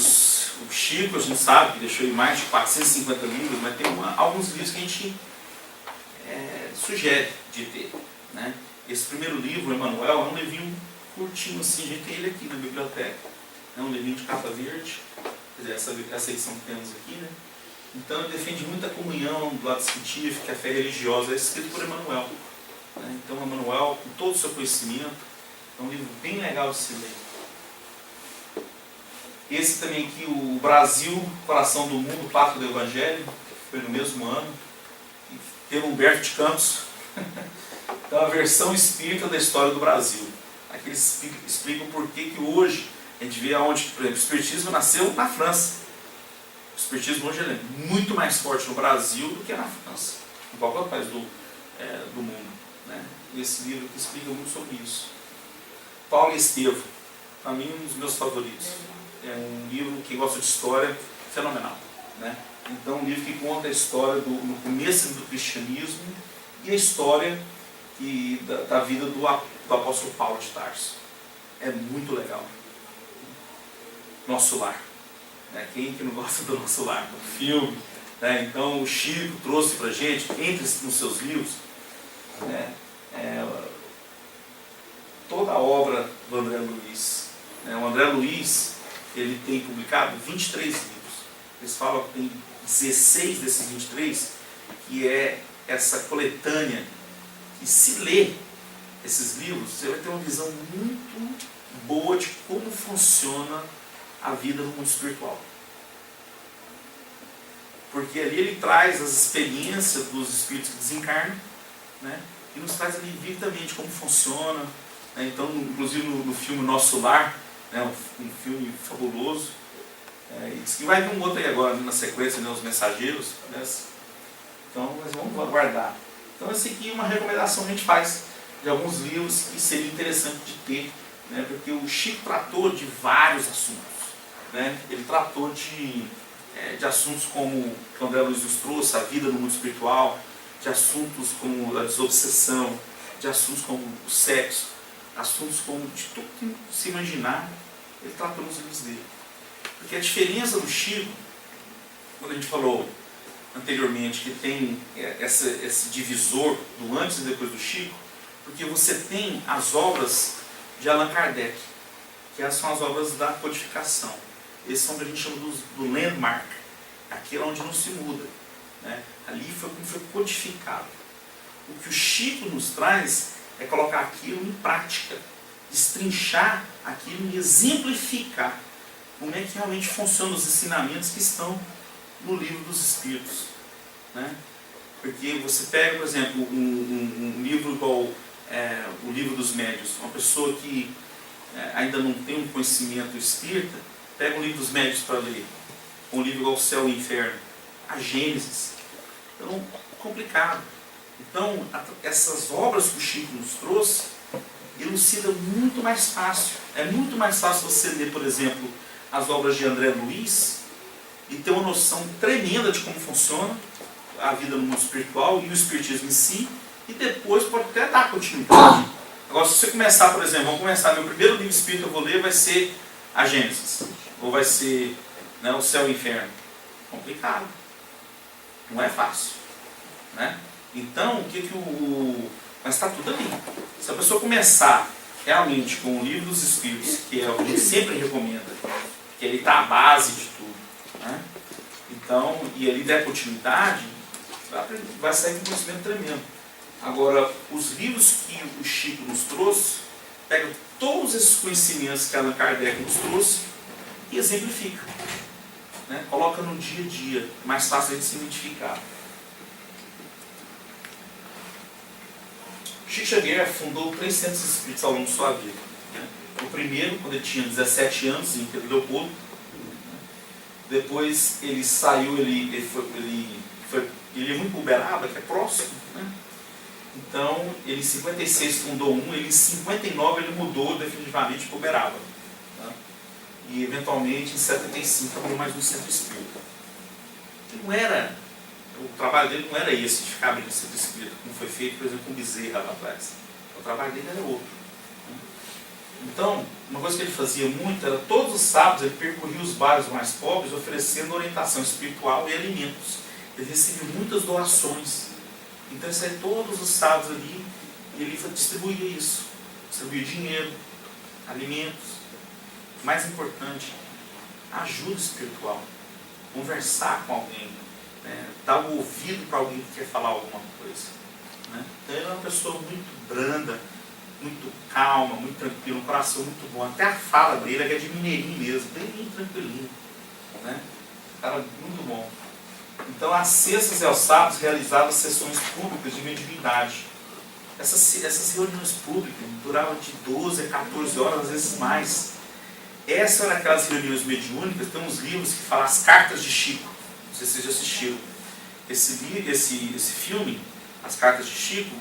Chico, a gente sabe que deixou aí mais de 450 livros, mas tem alguns livros que a gente sugere de ter. Né? Esse primeiro livro, Emmanuel, é um livrinho curtinho assim, a gente tem ele aqui na biblioteca. É um livrinho de capa verde, quer dizer, essa edição que temos aqui, né? Então ele defende muita comunhão do lado científico, a fé religiosa, é escrito por Emmanuel. Né? Então Emmanuel, com todo o seu conhecimento, é um livro bem legal de se ler. Esse também aqui, o Brasil, Coração do Mundo, Pátria do Evangelho, que foi no mesmo ano, pelo Humberto de Campos. Então, a versão espírita da história do Brasil. Aqui eles explicam por que hoje a gente vê onde, por exemplo, o espiritismo nasceu na França. O espiritismo hoje é muito mais forte no Brasil do que na França, em qualquer outro país do mundo. Né? E esse livro aqui explica muito sobre isso. Paulo e Estevão, para mim, um dos meus favoritos. É um livro que gosta de história fenomenal. Né? Então, um livro que conta a história no começo do cristianismo e a história da vida do apóstolo Paulo de Tarso. É muito legal. Nosso Lar. Né? Quem que não gosta do Nosso Lar? Do filme. Né? Então, o Chico trouxe para a gente, entre nos seus livros, né? Toda a obra do André Luiz. Né? O André Luiz, ele tem publicado 23 livros. Eles falam que tem 16 desses 23, que é essa coletânea, que se lê esses livros, você vai ter uma visão muito boa de como funciona a vida no mundo espiritual. Porque ali ele traz as experiências dos espíritos que desencarnam, né? E nos traz ali vividamente como funciona. Né? Então, inclusive no filme Nosso Lar, né? um filme fabuloso, e diz que vai vir um outro aí agora, na sequência, né? Os Mensageiros, parece. Então, nós vamos aguardar. Então, essa aqui é uma recomendação que a gente faz de alguns livros que seria interessante de ter, né? Porque o Chico tratou de vários assuntos. Né? Ele tratou de assuntos como que o André Luiz nos trouxe, a vida no mundo espiritual, de assuntos como a desobsessão, de assuntos como o sexo, assuntos como de tudo que se imaginar, ele tratou nos livros dele. Porque a diferença do Chico, quando a gente falou anteriormente que tem esse divisor do antes e depois do Chico, porque você tem as obras de Allan Kardec, que são as obras da codificação. Esses são o que a gente chama do landmark, aquilo onde não se muda. Né? Ali foi como foi codificado. O que o Chico nos traz é colocar aquilo em prática, destrinchar aquilo e exemplificar como é que realmente funcionam os ensinamentos que estão no Livro dos Espíritos. Né? Porque você pega, por exemplo, um livro igual o Livro dos Médiuns, uma pessoa que ainda não tem um conhecimento espírita, pega um Livro dos Médiuns para ler, um livro igual O Céu e o Inferno, a Gênesis. Então, complicado. Então, essas obras que o Chico nos trouxe, elucidam muito mais fácil. É muito mais fácil você ler, por exemplo, as obras de André Luiz e ter uma noção tremenda de como funciona a vida no mundo espiritual e o espiritismo em si, e depois pode até dar continuidade. Agora, se você começar, por exemplo, vamos começar, meu primeiro livro espírita que eu vou ler vai ser a Gênesis, ou vai ser, né, O Céu e o Inferno. Complicado. Não é fácil. Né? Então, mas está tudo ali. Se a pessoa começar realmente com o Livro dos Espíritos, que é o que a gente sempre recomenda, que ele está à base de tudo, né? Então, e ele der continuidade, vai sair com um conhecimento tremendo. Agora, os livros que o Chico nos trouxe, pega todos esses conhecimentos que Allan Kardec nos trouxe e exemplifica, né? Coloca no dia a dia, é mais fácil a gente se identificar. Chico Xavier fundou 3 centros espíritas ao longo de sua vida, né? O primeiro, quando ele tinha 17 anos, em Pedro Leopoldo. Depois ele saiu, ele ia muito para Uberaba, que é próximo, né? Então, ele em 56 fundou um, ele em 59 ele mudou definitivamente para Uberaba, né? E eventualmente em 75 abriu mais um centro espírita. O trabalho dele não era esse, de ficar abrindo centro espírita, como foi feito, por exemplo, com Bezerra lá atrás. O trabalho dele era outro, né? Então, uma coisa que ele fazia muito era, todos os sábados ele percorria os bairros mais pobres oferecendo orientação espiritual e alimentos. Ele recebia muitas doações. Então ele saía todos os sábados ali e ele distribuía isso. Distribuía dinheiro, alimentos. Mais importante, ajuda espiritual. Conversar com alguém, né? Dar o ouvido para alguém que quer falar alguma coisa, né? Então ele era uma pessoa muito branda, muito calma, muito tranquila, um coração muito bom. Até a fala dele é de mineirinho mesmo, bem tranquilinho, né? Cara muito bom. Então, às sextas e aos sábados realizava sessões públicas de mediunidade. Essas reuniões públicas duravam de 12 a 14 horas, às vezes mais. Essas eram aquelas reuniões mediúnicas. Tem uns livros que falam As Cartas de Chico. Não sei se vocês já assistiram. Esse filme, As Cartas de Chico,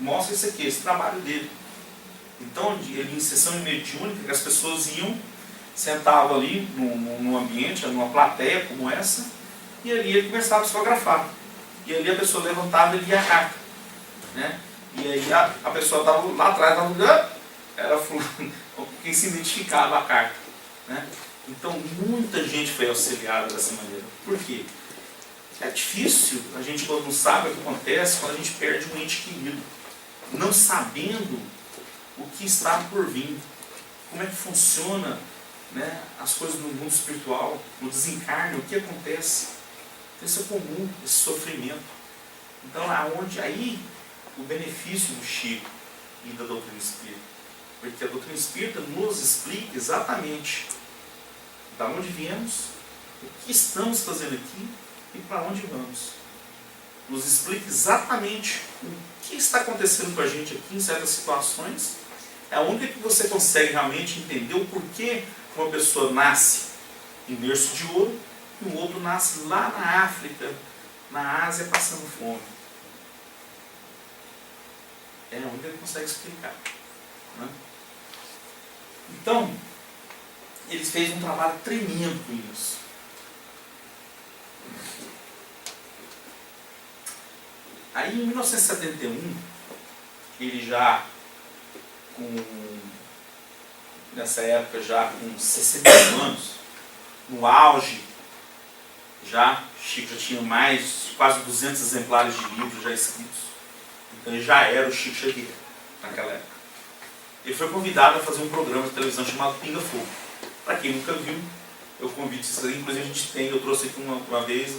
mostra isso aqui, esse trabalho dele. Então, ele em sessão mediúnica, que as pessoas iam, sentavam ali num ambiente, numa plateia como essa, e ali ele começava a psicografar. E ali a pessoa levantava e lia a carta, né? E aí a pessoa estava lá atrás, era fulano, quem se identificava a carta, né? Então muita gente foi auxiliada dessa maneira. Por quê? É difícil, a gente quando não sabe o que acontece, quando a gente perde um ente querido, não sabendo o que está por vir, como é que funciona, né, as coisas no mundo espiritual, no desencarne, o que acontece. Isso é comum, esse sofrimento. Então, aí o benefício do Chico e da doutrina espírita. Porque a doutrina espírita nos explica exatamente de onde viemos, o que estamos fazendo aqui e para onde vamos. Nos explica exatamente o que está acontecendo com a gente aqui em certas situações. É a única que você consegue realmente entender o porquê uma pessoa nasce em berço de ouro e o outro nasce lá na África, na Ásia, passando fome. É a única que consegue explicar, né? Então, ele fez um trabalho tremendo com isso. Aí, em 1971, ele já, nessa época, já com 61 anos, no auge, Chico já tinha quase 200 exemplares de livros já escritos. Então ele já era o Chico Xavier naquela época. Ele foi convidado a fazer um programa de televisão chamado Pinga Fogo. Para quem nunca viu, eu convido vocês. Inclusive eu trouxe aqui uma vez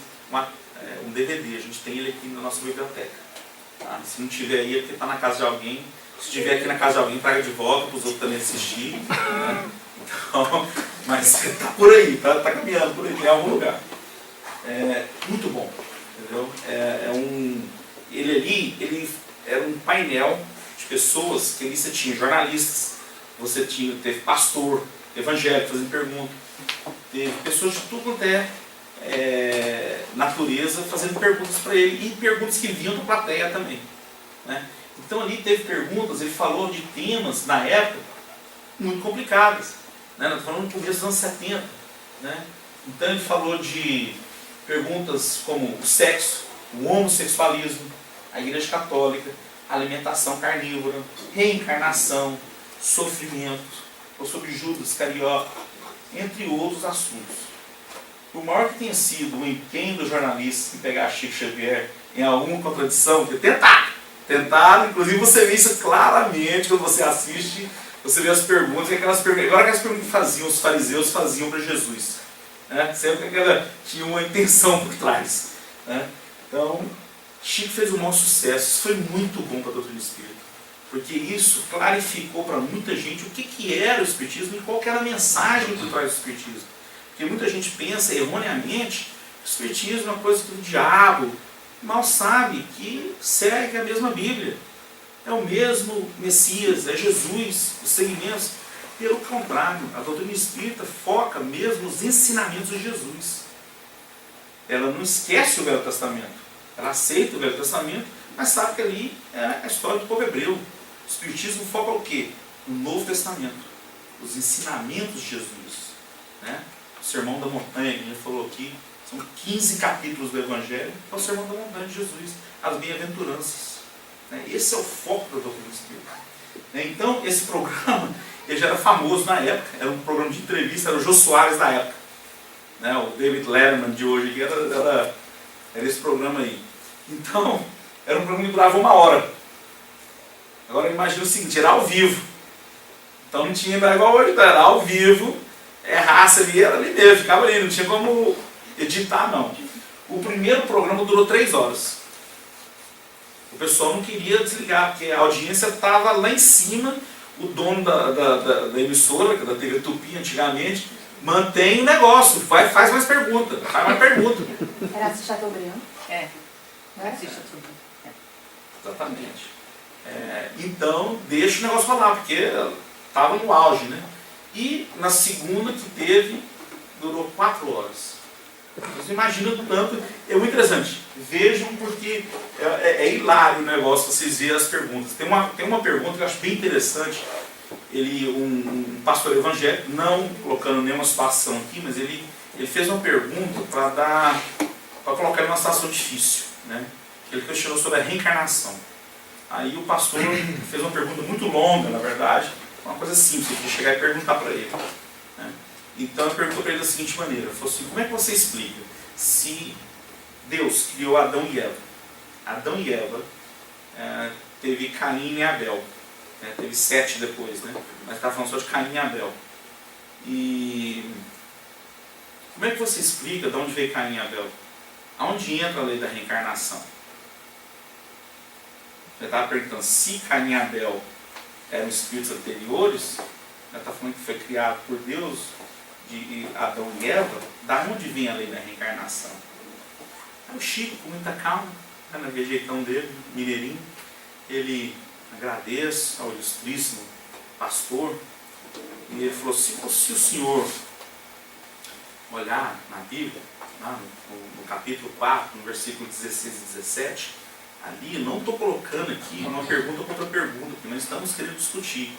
um DVD, a gente tem ele aqui na nossa biblioteca. Tá? Se não tiver aí é porque está na casa de alguém. Se estiver aqui na casa de alguém, traga de volta para os outros também assistirem. Né? Então, mas está por aí, tá caminhando por aí, em algum lugar. Muito bom, entendeu? Ele era um painel de pessoas que ali você tinha jornalistas, teve pastor, evangélico fazendo perguntas, teve pessoas de tudo quanto natureza fazendo perguntas para ele e perguntas que vinham da plateia também, né? Então ali teve perguntas, ele falou de temas na época muito complicados, né? Nós estamos falando do começo dos anos 70, né? Então ele falou de perguntas como o sexo, o homossexualismo, a Igreja Católica, a alimentação carnívora, reencarnação, sofrimento, ou sobre Judas Iscariote, entre outros assuntos. Por maior que tenha sido o empenho dos jornalistas em pegar Chico Xavier em alguma contradição, que tentar, Tentaram, inclusive você vê isso claramente quando você assiste, você vê as perguntas, agora aquelas perguntas que faziam, os fariseus faziam para Jesus. Né? Sempre tinha uma intenção por trás. Né? Então, Chico fez um maior sucesso, isso foi muito bom para a doutrina espírita, porque isso clarificou para muita gente o que era o espiritismo e qual que era a mensagem por trás do espiritismo. Porque muita gente pensa erroneamente que o espiritismo é uma coisa do diabo, mal sabe que segue a mesma Bíblia. É o mesmo Messias, é Jesus, os segmentos. Pelo contrário, a doutrina espírita foca mesmo nos ensinamentos de Jesus. Ela não esquece o Velho Testamento. Ela aceita o Velho Testamento, mas sabe que ali é a história do povo hebreu. O espiritismo foca o quê? No Novo Testamento. Os ensinamentos de Jesus. Né? O Sermão da Montanha, que a gente falou aqui, são 15 capítulos do Evangelho, é o Sermão da Montanha de Jesus. As bem-aventuranças. Né? Esse é o foco da doutrina espírita. Né? Então, esse programa, ele já era famoso na época. Era um programa de entrevista, era o Jô Soares da época. Né? O David Letterman de hoje aqui era esse programa aí. Então, era um programa que durava 1 hora. Agora imagina o seguinte, era ao vivo. Então não tinha igual hoje, era ao vivo, errasse ali, era ali mesmo, ficava ali, não tinha como editar não. O primeiro programa durou 3 horas. O pessoal não queria desligar, porque a audiência estava lá em cima, o dono da emissora, da TV Tupi antigamente, mantém o negócio, faz mais pergunta, Era assistir Chateaubriand. É. Não era? Assista tudo. Exatamente. Então, deixa o negócio rolar, porque estava no auge, né? E na segunda que teve, durou 4 horas. Você imagina do tanto, é muito interessante. Vejam porque é hilário o negócio, vocês verem as perguntas. Tem uma pergunta que eu acho bem interessante. Um pastor evangélico, não colocando nenhuma situação aqui, mas ele fez uma pergunta para colocar ele numa situação difícil. Né? Ele questionou sobre a reencarnação. Aí o pastor fez uma pergunta muito longa, na verdade, uma coisa simples, de chegar e perguntar para ele. Né? Então ele perguntou para ele da seguinte maneira, falou assim, como é que você explica se Deus criou Adão e Eva teve Caim e Abel, né? Teve 7 depois, né? Mas está falando só de Caim e Abel. E como é que você explica de onde veio Caim e Abel? Aonde entra a lei da reencarnação? Você estava perguntando se Caim e Abel eram espíritos anteriores, ela está falando que foi criado por Deus, de Adão e Eva, da onde vem a lei da reencarnação? Aí o Chico, com muita calma, naquele jeitão dele, mineirinho, ele agradece ao ilustríssimo pastor, e ele falou assim, se o senhor olhar na Bíblia, lá no capítulo 4, no versículo 16 e 17, ali, eu não estou colocando aqui uma pergunta contra pergunta, porque nós estamos querendo discutir.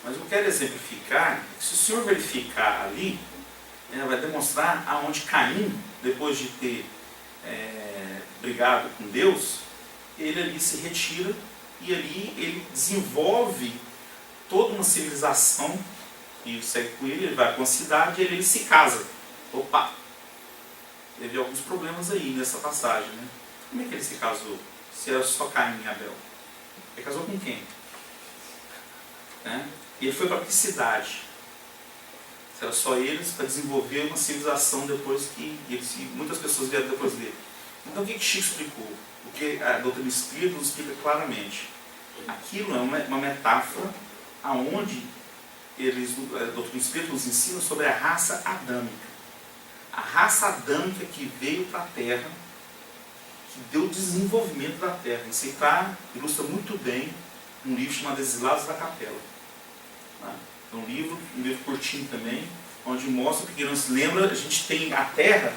Mas eu quero exemplificar, que se o senhor verificar ali, vai demonstrar aonde Caim, depois de ter brigado com Deus, ele ali se retira e ali ele desenvolve toda uma civilização e segue com ele vai para uma cidade e ele se casa. Opa! Teve alguns problemas aí nessa passagem, né? Como é que ele se casou? Se era só Caim e Abel. Ele casou com quem? Né? E ele foi para que cidade? Se era só eles, para desenvolver uma civilização depois que muitas pessoas vieram depois dele. Então o que Chico explicou? O que a doutrina espírita nos explica claramente. Aquilo é uma metáfora aonde a doutrina espírita nos ensina sobre a raça adâmica. A raça adâmica que veio para a Terra, que deu o desenvolvimento da Terra. Isso ilustra muito bem um livro chamado Exilados da Capela. É um livro curtinho também, onde mostra, porque não se lembra, a gente tem a Terra,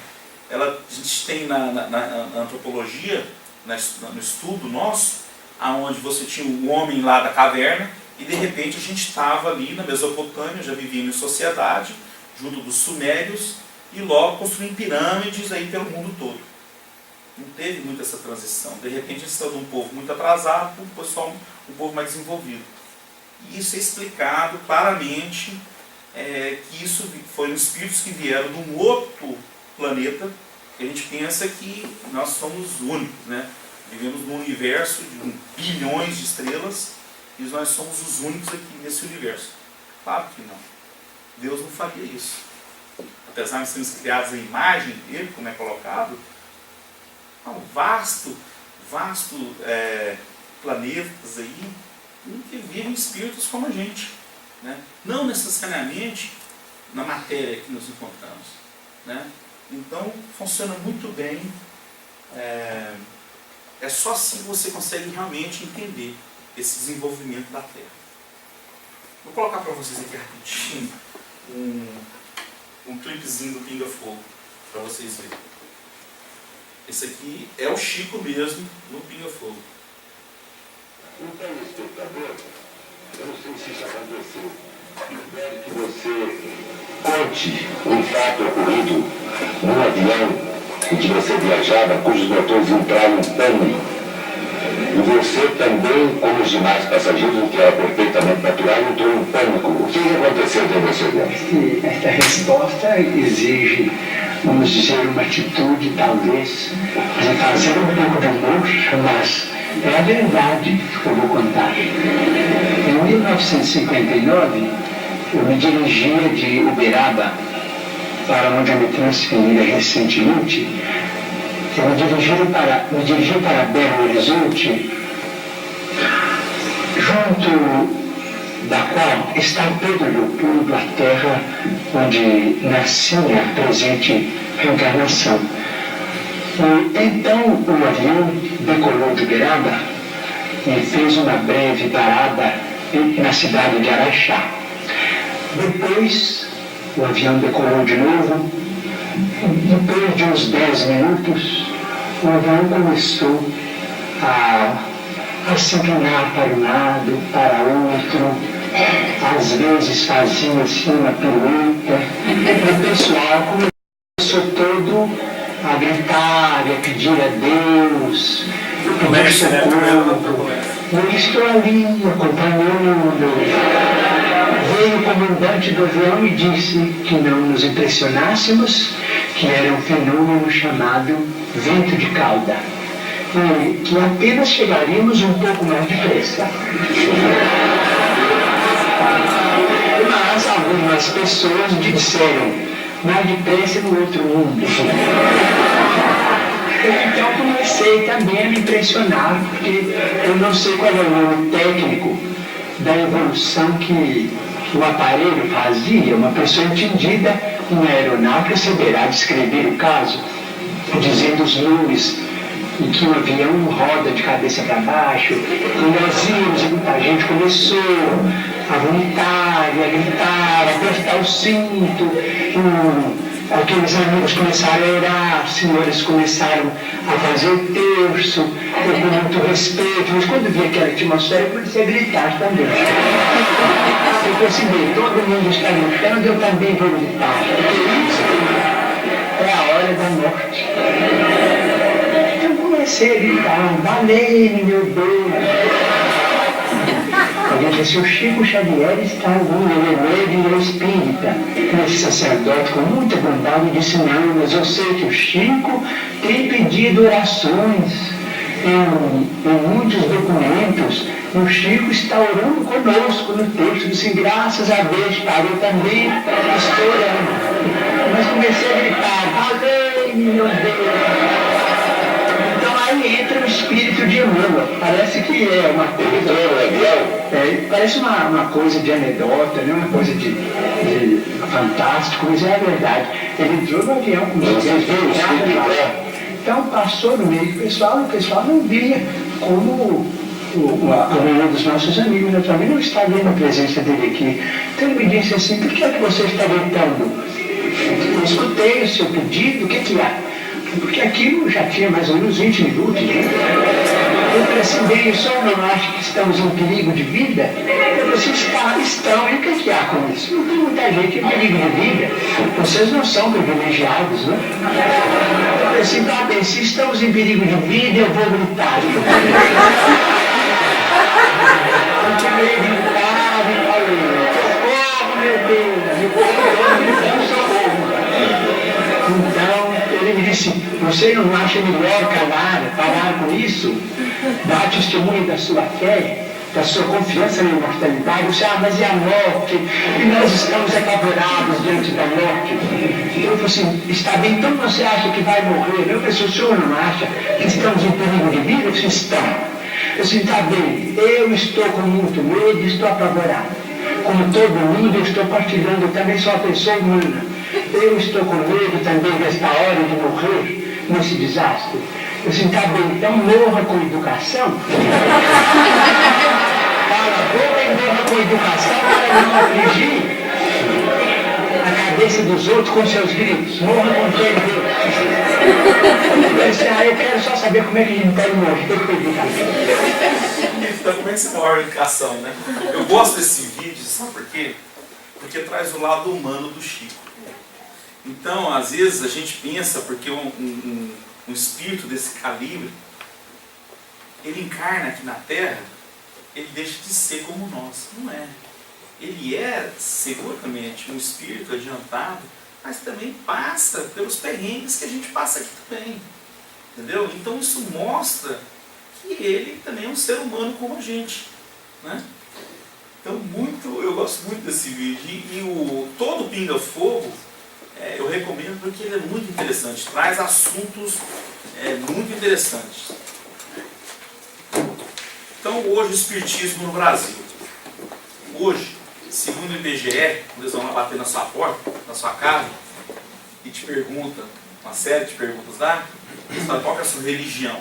a gente tem na antropologia, no estudo nosso, aonde você tinha o homem lá da caverna, e de repente a gente estava ali na Mesopotâmia, já vivendo em sociedade, junto dos sumérios, e logo construindo pirâmides aí pelo mundo todo. Não teve muito essa transição. De repente a gente está de um povo muito atrasado para um povo mais desenvolvido. E isso é explicado claramente, que isso foram espíritos que vieram de um outro planeta, que a gente pensa que nós somos únicos, né? Vivemos num universo de bilhões de estrelas e nós somos os únicos aqui nesse universo. Claro que não. Deus não faria isso. Apesar de sermos criados à imagem dele, como é colocado, há um vasto planetas aí em que vivem espíritos como a gente, né? Não necessariamente na matéria que nos encontramos, né? Então funciona muito bem. É só assim que você consegue realmente entender esse desenvolvimento da Terra. Vou colocar para vocês aqui rapidinho um clipezinho do Pinga Fogo, para vocês verem. Esse aqui é o Chico mesmo no Pinga Fogo. Então, espectador, eu não sei se isso aconteceu. Eu quero que você conte um fato ocorrido num avião em que você viajava, cujos motores entraram em pane. E você também, como os demais passageiros, o que era perfeitamente natural, entrou em pânico. O que aconteceu dentro desse avião? Esta resposta exige, vamos dizer, uma atitude, talvez, de fazer um pouco de humor, mas é a verdade que eu vou contar. Em 1959, eu me dirigia de Uberaba, para onde eu me transferira recentemente. Eu me dirigi para Belo Horizonte, junto da qual está Pedro Leopoldo, a terra onde nascia a presente reencarnação. E então o avião decolou de Uberaba e fez uma breve parada na cidade de Araxá. Depois o avião decolou de novo. Depois de uns 10 minutos, o avião começou a se inclinar para um lado, para outro, às vezes fazia assim uma pirueta, e o pessoal começou todo a gritar e a pedir a Deus, pedir socorro. Eu estou ali acompanhando. Veio o comandante do avião e disse que não nos impressionássemos, que era um fenômeno chamado vento de cauda, e que apenas chegaríamos um pouco mais depressa. Mas algumas pessoas disseram, mais depressa no outro mundo. Então comecei também a me impressionar, porque eu não sei qual é o nome técnico da evolução que o aparelho fazia. Uma pessoa entendida em aeronáutica saberá descrever o caso, dizendo os nomes em que o avião roda de cabeça para baixo, e nós íamos, e muita gente começou a vomitar, e a gritar, a apertar o cinto, aqueles amigos começaram a orar, senhores começaram a fazer o terço, com muito respeito, mas quando vi aquela atmosfera, eu comecei a gritar também. Eu percebi, todo mundo está gritando, eu também vou gritar. Porque isso é a hora da morte. Eu comecei a gritar, valei, meu Deus. Alguém disse, o Chico Xavier está ele virou espírita. Esse sacerdote, com muita bondade, disse, não, mas eu sei que o Chico tem pedido orações em muitos documentos. O Chico está orando conosco no texto, disse, graças a Deus, Pai, eu também estou orando. Mas comecei a gritar, valei, meu Deus. Então aí entra o espírito de Emmanuel. Parece que é uma coisa. Parece uma coisa de anedota, né? Uma coisa de fantástico, mas é a verdade. Ele entrou no avião com os pés. Então passou no meio do pessoal, e o pessoal não via como um dos nossos amigos, eu também não está vendo a presença dele aqui. Então ele me disse assim, por que é que você está gritando? Eu escutei o seu pedido, o que há? Porque aquilo já tinha mais ou menos 20 minutos, né? Eu falei assim, bem, o senhor não acha que estamos em perigo de vida? Eu falei assim, estão, e o que há com isso? Não tem muita gente em perigo de vida. Vocês não são privilegiados, né? Eu falei assim, tá bem, se estamos em perigo de vida, eu vou gritar. Eu tirei de gritar e falei, socorro, meu Deus, me socorro. Então, ele me disse, você não acha melhor parar com isso? Dar testemunho da sua fé, da sua confiança na imortalidade. Você, mas e a morte? E nós estamos apavorados diante da morte. Eu falei assim, está bem, então você acha que vai morrer? Eu falei, o senhor não acha que estamos em perigo de vida? Eu disse, estamos. Eu disse, está bem, eu estou com muito medo e estou apavorado. Como todo mundo, eu estou partilhando, eu também sou uma pessoa humana. Eu estou com medo também desta hora de morrer nesse desastre. Eu disse, tá bem, então morra com educação. Cala a boca e morra com educação para não afligir a cabeça dos outros com seus gritos. Morra com fé em Deus. Eu disse, eu quero só saber como é que a gente pode morrer com educação. Então, como é que você morre com educação, né? Eu gosto desse vídeo, sabe por quê? Porque traz o lado humano do Chico. Então, às vezes, a gente pensa, porque um espírito desse calibre, ele encarna aqui na Terra, ele deixa de ser como nós. Não é. Ele é, seguramente, um espírito adiantado, mas também passa pelos perrengues que a gente passa aqui também. Entendeu? Então, isso mostra que ele também é um ser humano como a gente. Né? Então, eu gosto muito desse vídeo. E todo Pinga Fogo, eu recomendo porque ele é muito interessante, traz assuntos muito interessantes. Então, hoje o espiritismo no Brasil. Hoje, segundo o IBGE, eles vão lá bater na sua porta, na sua casa, e te perguntam, uma série de perguntas lá, eles falam, qual que é a sua religião?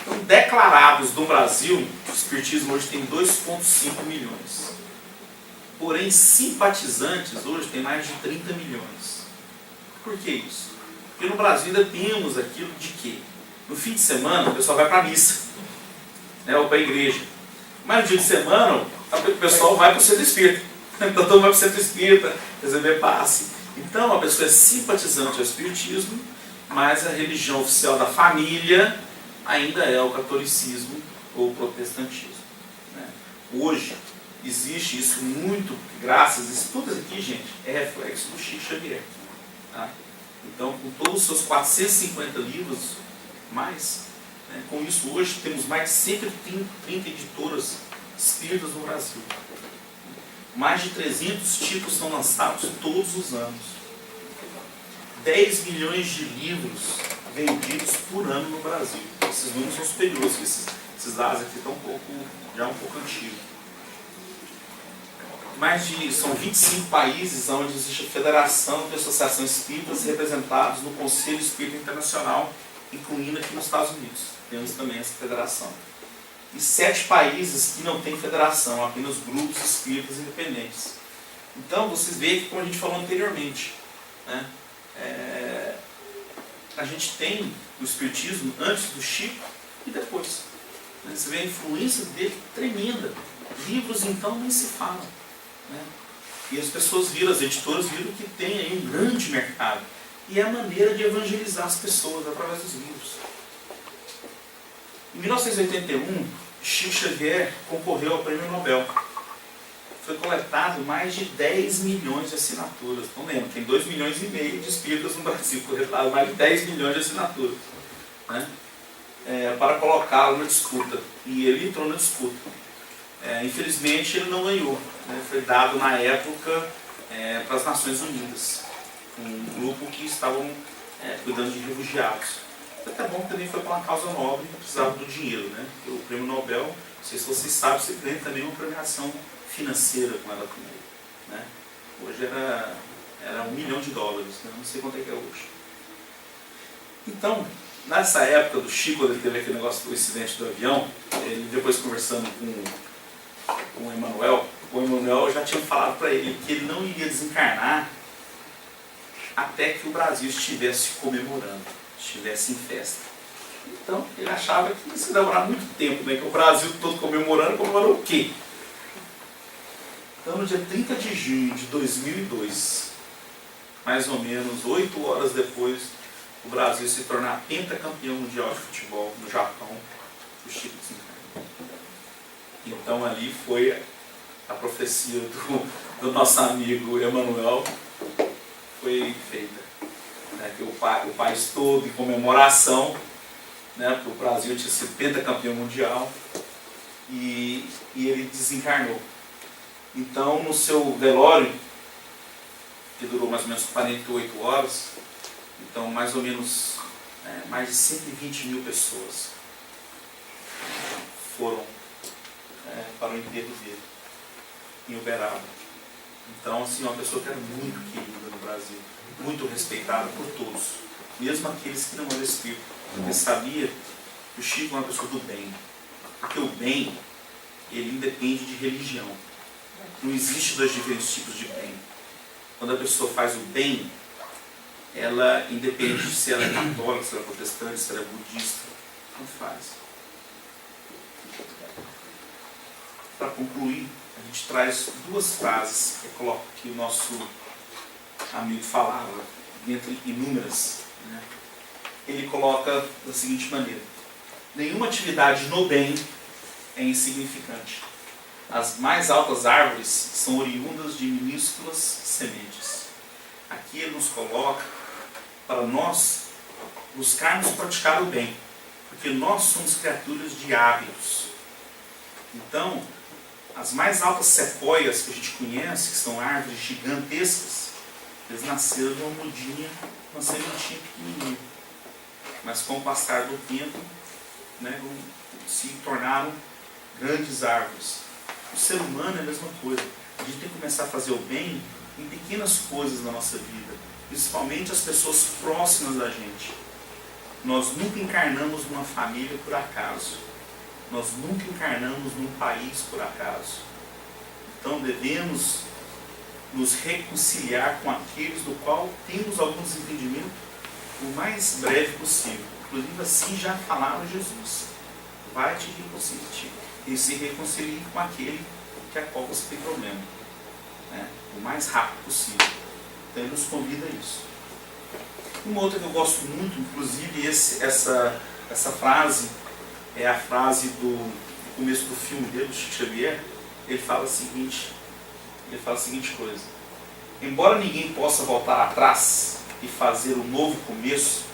Então, declarados no Brasil, o espiritismo hoje tem 2,5 milhões. Porém, simpatizantes hoje tem mais de 30 milhões. Por que isso? Porque no Brasil ainda temos aquilo de que no fim de semana o pessoal vai para a missa, né, ou para a igreja. Mas no dia de semana o pessoal vai para o centro espírita. Então todo mundo vai para o centro espírita, receber passe. Então a pessoa é simpatizante ao espiritismo, mas a religião oficial da família ainda é o catolicismo ou o protestantismo. Né? Hoje existe isso muito, graças a isso tudo aqui, gente, é reflexo do Chico Xavier. Tá? Então, com todos os seus 450 livros, mais, né, com isso hoje temos mais de 130 editoras espíritas no Brasil. Mais de 300 títulos são lançados todos os anos. 10 milhões de livros vendidos por ano no Brasil. Esses números são superiores, esses dados aqui estão já um pouco antigos. São 25 países onde existe a Federação de Associações Espíritas representados no Conselho Espírita Internacional, incluindo aqui nos Estados Unidos. Temos também essa federação. E 7 países que não têm federação, apenas grupos espíritas independentes. Então, vocês veem que, como a gente falou anteriormente, né, a gente tem o espiritismo antes do Chico e depois. Você vê a influência dele tremenda. Livros, então, nem se falam. Né? E as pessoas viram, as editoras viram que tem aí um grande mercado. E é a maneira de evangelizar as pessoas através dos livros. Em 1981, Chico Xavier concorreu ao Prêmio Nobel. Foi coletado mais de 10 milhões de assinaturas. Então lembra, tem 2,5 milhões de espíritas no Brasil, coletaram mais de 10 milhões de assinaturas. Né? Para colocá-lo na disputa. E ele entrou na disputa. Infelizmente ele não ganhou. Né? Foi dado na época para as Nações Unidas. Um grupo que estavam cuidando de refugiados. Até bom que também foi para uma causa nobre que precisava do dinheiro. Né? Porque o Prêmio Nobel, não sei se vocês sabem, você ganha também uma premiação financeira com ela também. Né? Hoje era $1 milhão, né? Não sei quanto é que é hoje. Então, nessa época do Chico, quando ele teve aquele negócio do incidente do avião, ele depois conversando com o Emmanuel já tinha falado para ele que ele não iria desencarnar até que o Brasil estivesse comemorando, estivesse em festa. Então, ele achava que isso ia demorar muito tempo, né? Que o Brasil todo comemorou o quê? Então, no dia 30 de junho de 2002, mais ou menos 8 horas depois do Brasil se tornar pentacampeão mundial de futebol no Japão, o Chico desencarnou. Então, ali foi a profecia do nosso amigo Emmanuel, foi feita. Né? que o país todo em comemoração, né, porque o Brasil tinha sido pentacampeão mundial, e ele desencarnou. Então, no seu velório, que durou mais ou menos 48 horas, então mais ou menos mais de 120 mil pessoas foram para o enterro dele, em Uberaba. Então, assim, uma pessoa que era muito querida no Brasil, muito respeitada por todos, mesmo aqueles que não eram espíritos, porque sabia que o Chico é uma pessoa do bem, porque o bem, ele independe de religião. Não existe dois diferentes tipos de bem. Quando a pessoa faz o bem, ela independe se ela é católica, se ela é protestante, se ela é budista, não faz. Para concluir, a gente traz duas frases que o nosso amigo falava, entre inúmeras, né? Ele coloca da seguinte maneira: nenhuma atividade no bem é insignificante. As mais altas árvores são oriundas de minúsculas sementes. Aqui ele nos coloca para nós buscarmos praticar o bem, porque nós somos criaturas de hábitos. Então, as mais altas sequoias que a gente conhece, que são árvores gigantescas, eles nasceram numa mudinha, uma sementinha pequenininha. Mas com o passar do tempo, né, se tornaram grandes árvores. O ser humano é a mesma coisa. A gente tem que começar a fazer o bem em pequenas coisas na nossa vida, principalmente as pessoas próximas da gente. Nós nunca encarnamos numa família por acaso. Nós nunca encarnamos num país por acaso. Então devemos nos reconciliar com aqueles do qual temos algum desentendimento o mais breve possível. Inclusive assim já falaram Jesus: vai te reconciliar e se reconcilie com aquele que a qual você tem problema, né? O mais rápido possível. Então ele nos convida a isso. Uma outra que eu gosto muito, inclusive essa frase é a frase do começo do filme dele, do Chico Xavier. Ele fala a seguinte coisa: embora ninguém possa voltar atrás e fazer um novo começo,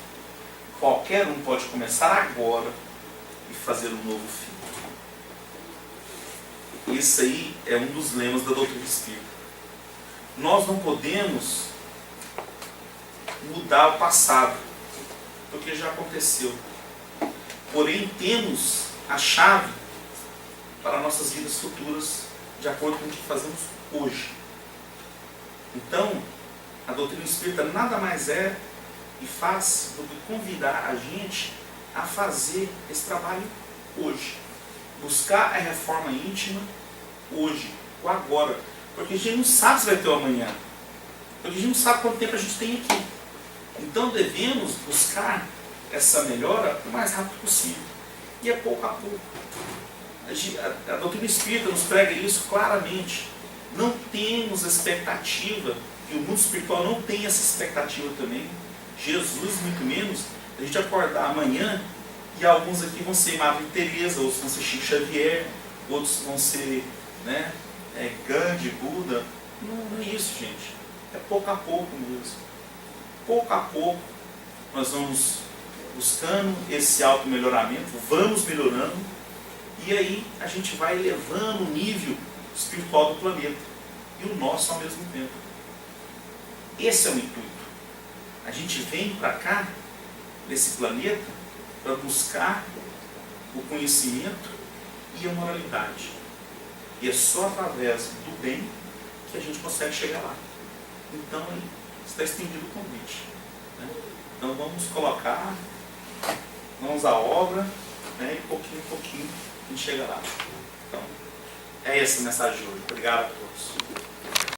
qualquer um pode começar agora e fazer um novo fim. Esse aí é um dos lemas da doutrina espírita. Nós não podemos mudar o passado, porque já aconteceu. Porém, temos a chave para nossas vidas futuras, de acordo com o que fazemos hoje. Então, a doutrina espírita nada mais é e faz do que convidar a gente a fazer esse trabalho hoje. Buscar a reforma íntima hoje, o agora. Porque a gente não sabe se vai ter o amanhã. Porque a gente não sabe quanto tempo a gente tem aqui. Então devemos buscar essa melhora o mais rápido possível. E é pouco a pouco. A doutrina espírita nos prega isso claramente. Não temos expectativa, e o mundo espiritual não tem essa expectativa também. Jesus, muito menos, a gente acordar amanhã e alguns aqui vão ser Madre Teresa, outros vão ser Chico Xavier, outros vão ser, né, Gandhi, Buda. Não é isso, gente. É pouco a pouco mesmo. Pouco a pouco nós vamos buscando esse auto-melhoramento, vamos melhorando, e aí a gente vai elevando o nível espiritual do planeta e o nosso ao mesmo tempo. Esse é o intuito. A gente vem para cá, nesse planeta, para buscar o conhecimento e a moralidade. E é só através do bem que a gente consegue chegar lá. Então, está estendido o convite, né? Então vamos colocar mãos à obra, né? E pouquinho em pouquinho a gente chega lá. Então, é essa a mensagem de hoje. Obrigado a todos.